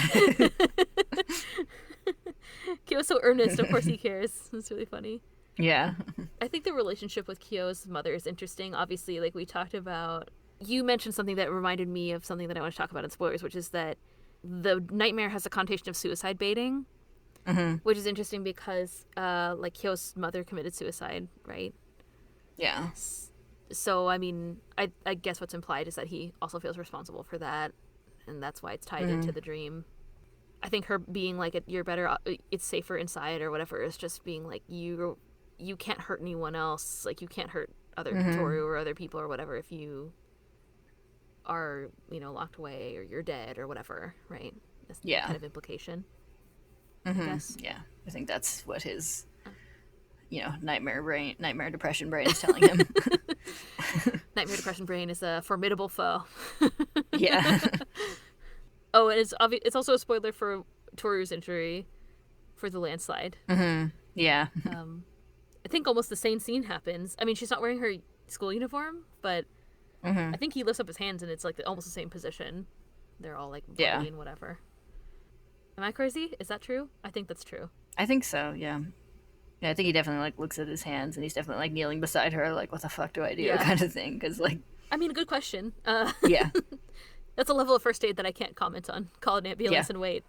S1: Kyo's so earnest, of course he cares. It's really funny.
S2: Yeah.
S1: I think the relationship with Kyo's mother is interesting. Obviously, like we talked about, you mentioned something that reminded me of something that I want to talk about in spoilers, which is that the nightmare has a connotation of suicide baiting, which is interesting because like Kyo's mother committed suicide, right?
S2: Yeah.
S1: So, I mean, I guess what's implied is that he also feels responsible for that, and that's why it's tied into the dream. I think her being like, you're better, it's safer inside or whatever, is just being like, you can't hurt anyone else. Like, you can't hurt other Tohru or other people or whatever if you are, locked away or you're dead or whatever, right? That's the kind of implication. I guess.
S2: Yeah. I think that's what his, nightmare depression brain is telling him.
S1: Nightmare depression brain is a formidable foe.
S2: Yeah.
S1: Oh, and it's also a spoiler for Toru's injury for the landslide.
S2: Yeah.
S1: I think almost the same scene happens. I mean, she's not wearing her school uniform, but I think he lifts up his hands and it's like almost the same position. They're all like bloody and whatever. Am I crazy? Is that true? I think that's true.
S2: I think so, yeah. Yeah, I think he definitely like looks at his hands and he's definitely like kneeling beside her like, what the fuck do I do, kind of thing, because like
S1: I mean, a good question.
S2: Yeah.
S1: That's a level of first aid that I can't comment on. Call an ambulance and wait.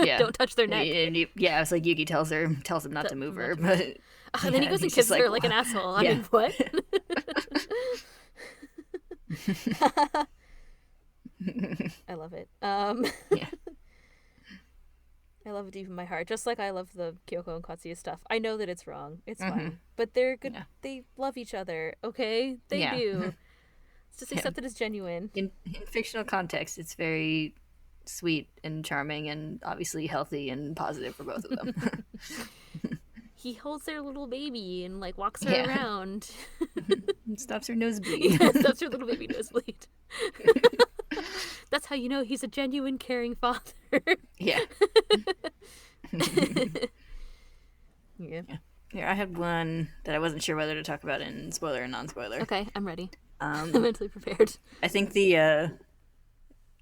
S2: Yeah.
S1: Don't touch their neck.
S2: It's like Yuki tells him not to move her, but
S1: and then he goes and kisses her like an asshole. I mean, what? I love it.
S2: Yeah.
S1: I love it deep in my heart, just like I love the Kyoko and Katsuya stuff. I know that it's wrong. It's fine. But they're good. Yeah. They love each other, okay? They do. Let's just accept it as genuine.
S2: In fictional context, it's very sweet and charming and obviously healthy and positive for both of them.
S1: He holds their little baby and like walks her around.
S2: And stops her nosebleed.
S1: Stops her little baby nosebleed. That's how you know he's a genuine caring father.
S2: Yeah.
S1: Yeah.
S2: Here, I had one that I wasn't sure whether to talk about in spoiler and non-spoiler.
S1: Okay, I'm ready. I'm mentally prepared.
S2: I think the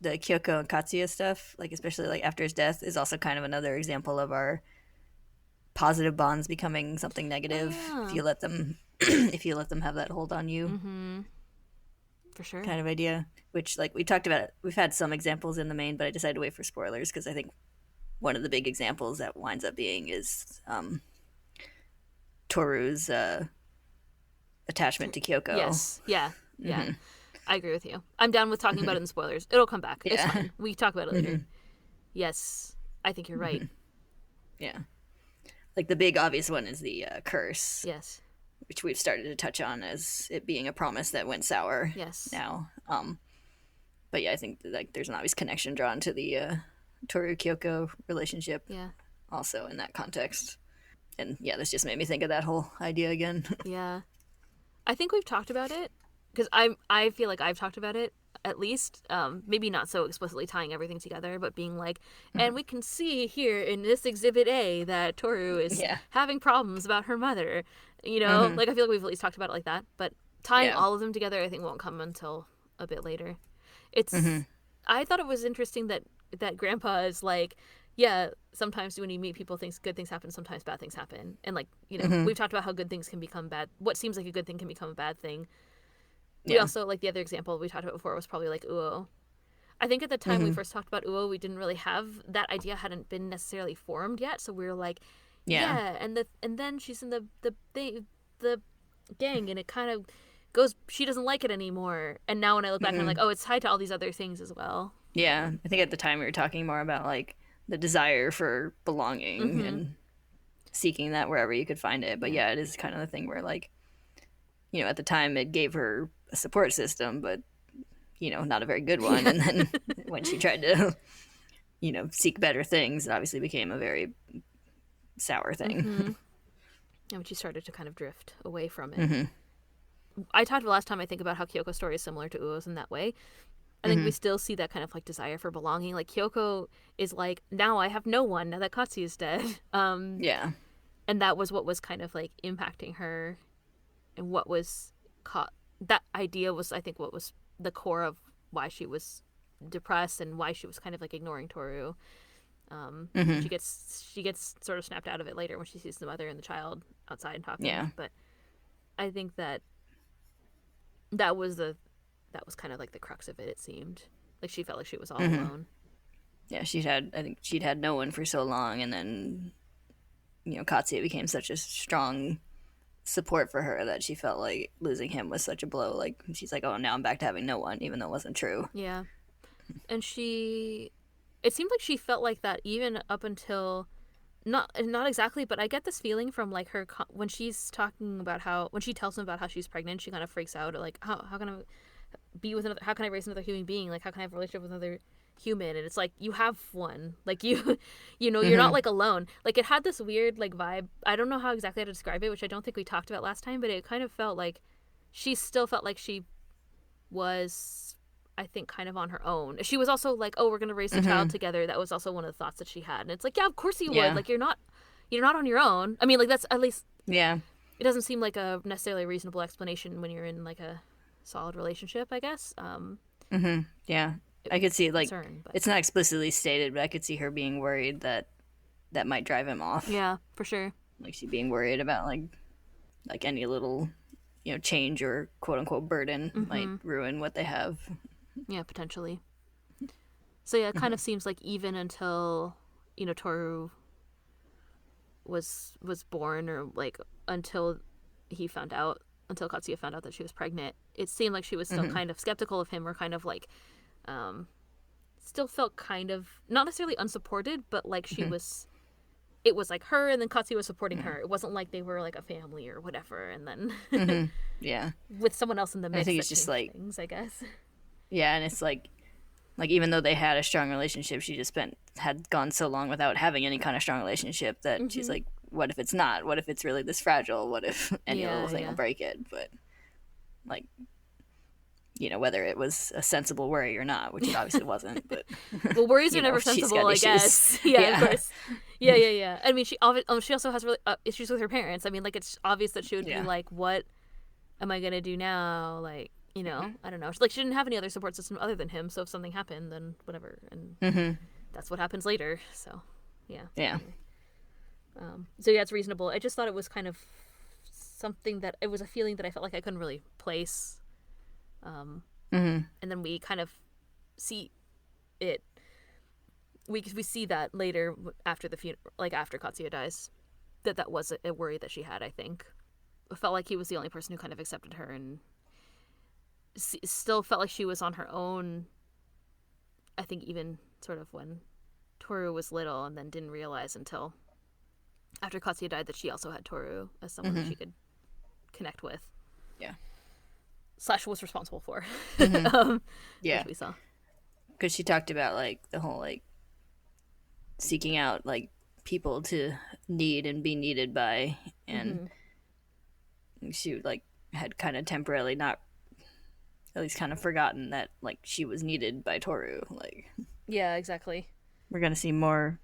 S2: Kyoko and Katsuya stuff, like especially like after his death, is also kind of another example of our positive bonds becoming something negative if you let them have that hold on you.
S1: For sure.
S2: kind of idea, which, like, we talked about it. We've had some examples in the main, but I decided to wait for spoilers because I think one of the big examples that winds up being is Toru's attachment to Kyoko.
S1: Yes. Yeah. Yeah. I agree with you. I'm down with talking about it in spoilers. It'll come back. It's
S2: Yeah.
S1: fine. We talk about it later. Yes. I think you're right.
S2: Yeah. Like, the big obvious one is the curse.
S1: Yes.
S2: Which we've started to touch on as it being a promise that went sour.
S1: Yes.
S2: Now. But yeah, I think like there's an obvious connection drawn to the Toru Kyoko relationship.
S1: Yeah.
S2: Also in that context. And yeah, this just made me think of that whole idea again.
S1: Yeah. I think we've talked about it because I feel like I've talked about it at least, maybe not so explicitly tying everything together, but being like, and we can see here in this exhibit A that Toru is having problems about her mother, you know, like I feel like we've at least talked about it like that, but tying all of them together I think won't come until a bit later. It's I thought it was interesting that grandpa is like, yeah, sometimes when you meet people, good things happen, sometimes bad things happen. And like, you know, we've talked about how good things can become bad. What seems like a good thing can become a bad thing. We also, like, the other example we talked about before was probably like Uo. I think at the time we first talked about Uo, we didn't really have that idea, hadn't been necessarily formed yet. So we were like, and then she's in the gang, and it kind of goes, she doesn't like it anymore. And now when I look back, I'm like, oh, it's tied to all these other things as well.
S2: Yeah, I think at the time we were talking more about like the desire for belonging and seeking that wherever you could find it. But yeah, it is kind of the thing where, like, you know, at the time it gave her a support system, but, you know, not a very good one. And then when she tried to, you know, seek better things, it obviously became a very sour thing.
S1: And when she started to kind of drift away from it. I talked last time, I think, about how Kyoko's story is similar to Uo's in that way. I think we still see that kind of like desire for belonging. Like Kyoko is like, now I have no one now that Katsuya is dead.
S2: Yeah.
S1: And that was what was kind of like impacting her, and what was that idea was, I think, what was the core of why she was depressed and why she was kind of like ignoring Toru. She gets sort of snapped out of it later when she sees the mother and the child outside talking.
S2: Yeah.
S1: But I think that was kind of like the crux of it. It seemed like she felt like she was all alone.
S2: Yeah, I think she'd had no one for so long, and then, you know, Katsuya became such a strong support for her that she felt like losing him was such a blow. Like, she's like, oh, now I'm back to having no one, even though it wasn't true.
S1: Yeah. And it seemed like she felt like that even up until, not exactly, but I get this feeling from like her, when she's talking about when she tells him about how she's pregnant, she kind of freaks out, like, how can I be with another, how can I raise another human being, like how can I have a relationship with another human? And it's like, you have one, like you know, you're not like alone. Like, it had this weird like vibe. I don't know how exactly how to describe it, which I don't think we talked about last time, but it kind of felt like she still felt like she was, I think, kind of on her own. She was also like, oh, we're gonna raise a child together. That was also one of the thoughts that she had. And it's like, yeah, of course you would. Like, you're not on your own. I mean, like, that's at least, it doesn't seem like a necessarily reasonable explanation when you're in like a solid relationship, I guess.
S2: Yeah, I could see, like,
S1: concern,
S2: it's not explicitly stated, but I could see her being worried that might drive him off.
S1: Yeah, for sure.
S2: Like, she being worried about like any little, you know, change or quote unquote burden might ruin what they have.
S1: Yeah, potentially. So yeah, it kind of seems like even until, you know, Toru was born, or like until Katsuya found out that she was pregnant, it seemed like she was still kind of skeptical of him, or kind of like still felt kind of not necessarily unsupported, but like she was, it was like her and then Katsuya was supporting her. It wasn't like they were like a family or whatever, and then
S2: yeah,
S1: with someone else in the mix.
S2: I think it's just like
S1: things, I guess.
S2: Yeah, and it's like even though they had a strong relationship, she just had gone so long without having any kind of strong relationship that she's like, what if it's not? What if it's really this fragile? What if any little thing will break it? But, like, you know, whether it was a sensible worry or not, which it obviously wasn't. But
S1: well, worries are never sensible, I guess. Yeah, of course. Yeah. I mean, she also has really issues with her parents. I mean, like, it's obvious that she would be like, what am I gonna do now? Like, you know, I don't know. Like, she didn't have any other support system other than him, so if something happened, then whatever. And that's what happens later. So, yeah.
S2: Yeah.
S1: So yeah, it's reasonable. I just thought it was kind of something that, it was a feeling that I felt like I couldn't really place
S2: Mm-hmm.
S1: And then we kind of see it. We see that later after the funeral, like after Katsuya dies, that was a worry that she had. I think it felt like he was the only person who kind of accepted her, and still felt like she was on her own. I think even sort of when Tohru was little, and then didn't realize until after Katsuya died that she also had Tohru as someone that she could connect with.
S2: Yeah.
S1: / was responsible for.
S2: Yeah.
S1: Which we saw.
S2: Because she talked about, like, the whole, like, seeking out, like, people to need and be needed by, and she, like, had kind of temporarily not, at least kind of forgotten that, like, she was needed by Tohru. Like,
S1: yeah, exactly.
S2: we're gonna see more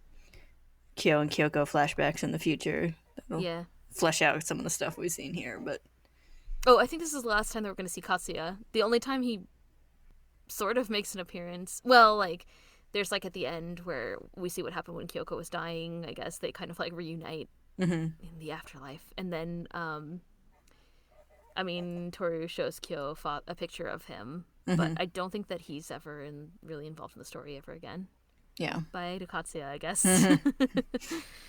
S2: Kyo and Kyoko flashbacks in the future that'll flesh out some of the stuff we've seen here, but...
S1: Oh, I think this is the last time that we're going to see Katsuya. The only time he sort of makes an appearance... Well, like, there's, like, at the end where we see what happened when Kyoko was dying. I guess they kind of, like, reunite in the afterlife. And then, I mean, Tohru shows Kyo a picture of him, but I don't think that he's ever really involved in the story ever again.
S2: Yeah.
S1: Bye to Katsuya, I guess.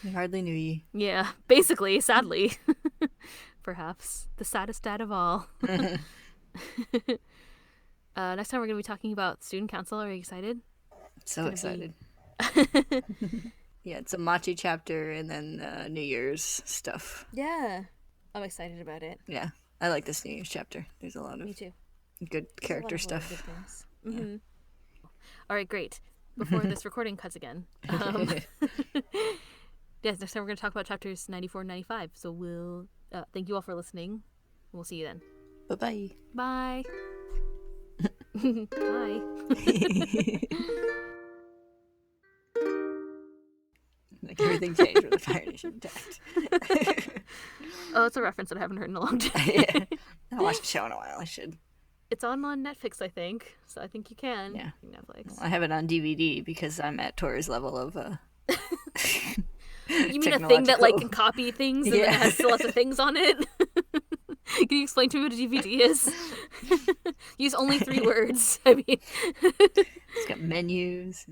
S2: We hardly knew ye.
S1: Yeah, basically, sadly. Perhaps. The saddest dad of all. Next time we're going to be talking about student council. Are you excited?
S2: So excited. Yeah, it's a Machi chapter and then New Year's stuff.
S1: Yeah. I'm excited about it.
S2: Yeah. I like this New Year's chapter. There's a lot of
S1: Me too.
S2: good character
S1: There's a lot of
S2: stuff.
S1: really good things. All right, great. Before this recording cuts again. Yes, next time we're going to talk about chapters 94 and 95. So we'll thank you all for listening. We'll see you then.
S2: Bye-bye.
S1: Bye. Bye.
S2: Like everything changed with the Fire Nation intact.
S1: Oh, it's a reference that I haven't heard in a long time.
S2: Yeah. I haven't watched the show in a while. I should.
S1: It's on Netflix, I think. So I think you can.
S2: Yeah.
S1: Netflix.
S2: Well, I have it on DVD because I'm at Toru's level of
S1: You mean a thing that like can copy things and then it has lots of things on it? Can you explain to me what a DVD is? Use only 3 words. I mean,
S2: it's got menus.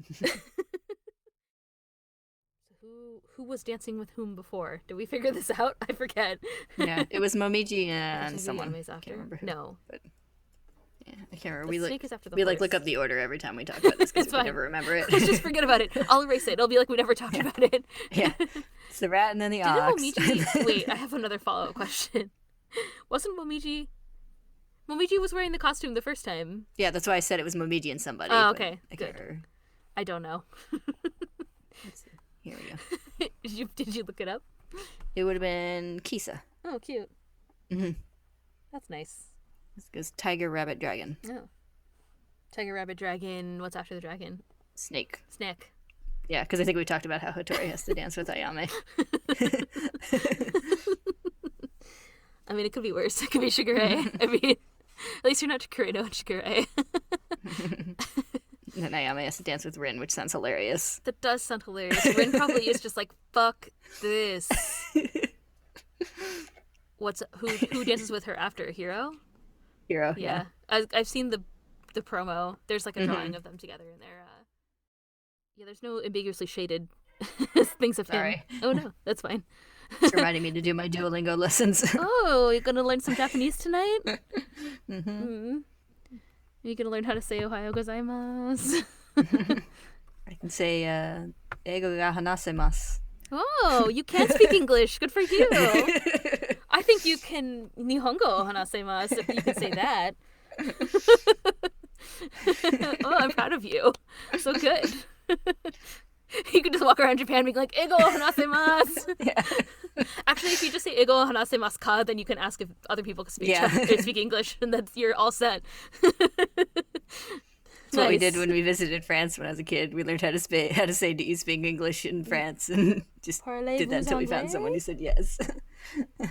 S1: Who was dancing with whom before? Did we figure this out? I forget.
S2: Yeah, it was Momiji and someone.
S1: After?
S2: I can't remember who.
S1: No.
S2: But yeah, I can't remember.
S1: We
S2: look up the order every time we talk about this because we can never remember it.
S1: Let's just forget about it. I'll erase it. It'll be like we never talked about it.
S2: Yeah. It's the rat and then the ox.
S1: Wait, I have another follow-up question. Wasn't Momiji was wearing the costume the first time?
S2: Yeah, that's why I said it was Momiji and somebody.
S1: Oh, okay.
S2: Good.
S1: I don't know.
S2: Let's see. Here we go.
S1: Did you look it up?
S2: It would have been Kisa.
S1: Oh, cute.
S2: Mm-hmm.
S1: That's nice.
S2: This goes Tiger, Rabbit, Dragon.
S1: Oh. Tiger, Rabbit, Dragon. What's after the dragon?
S2: Snake.
S1: Yeah,
S2: because I think we talked about how Hattori has to dance with Ayame.
S1: I mean, it could be worse. It could be Shigure. I mean, at least you're not Kureno and Shigure.
S2: And then Ayame has to dance with Rin, which sounds hilarious.
S1: That does sound hilarious. Rin probably is just like, fuck this. Who dances with her after? Hiro?
S2: Hiro,
S1: yeah. I've seen the promo. There's like a drawing of them together in there. Yeah, there's no ambiguously shaded things of him. Oh no, that's fine.
S2: It's reminding me to do my Duolingo lessons.
S1: Oh, you're gonna learn some Japanese tonight?
S2: Mm-hmm.
S1: You're gonna learn how to say Ohayo gozaimasu.
S2: I can say Eigo ga hanasemasu.
S1: Oh, you can speak English. Good for you. I think you can Nihongo hanasemasu if you can say that. Oh, I'm proud of you. So good. You could just walk around Japan being like, Eigo hanasemasu.
S2: Yeah.
S1: Actually, if you just say Eigo hanasemasu ka, then you can ask if other people can speak English, and that's you're all set.
S2: That's what we did when we visited France when I was a kid. We learned how to say "Do you speak English?" in France, and just did that until we found someone who said yes.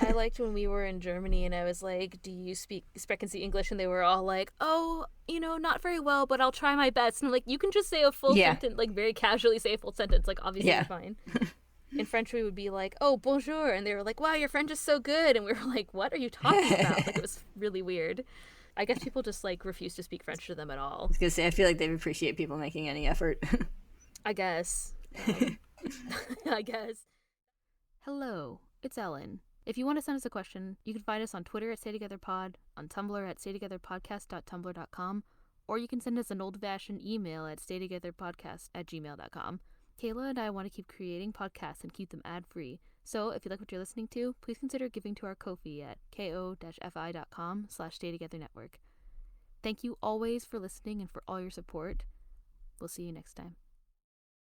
S1: I liked when we were in Germany, and I was like, "Do you speak Sprechen English?" And they were all like, "Oh, not very well, but I'll try my best." And I'm like, "You can just say a full sentence, like very casually say a full sentence, like obviously you're fine." In French, we would be like, "Oh, bonjour," and they were like, "Wow, your French is so good," and we were like, "What are you talking about?" Like it was really weird. I guess people just like refuse to speak French to them at
S2: I
S1: all.
S2: was gonna say, I feel like they appreciate people making any effort.
S1: I guess. I guess. Hello, it's Ellen. If you want to send us a question, you can find us on Twitter at staytogetherpod, on Tumblr at staytogetherpodcast.tumblr.com, or you can send us an old-fashioned email at staytogetherpodcast@gmail.com. Kayla and I want to keep creating podcasts and keep them ad-free. So if you like what you're listening to, please consider giving to our Ko-fi at ko-fi.com/staytogethernetwork. Thank you always for listening and for all your support. We'll see you next time.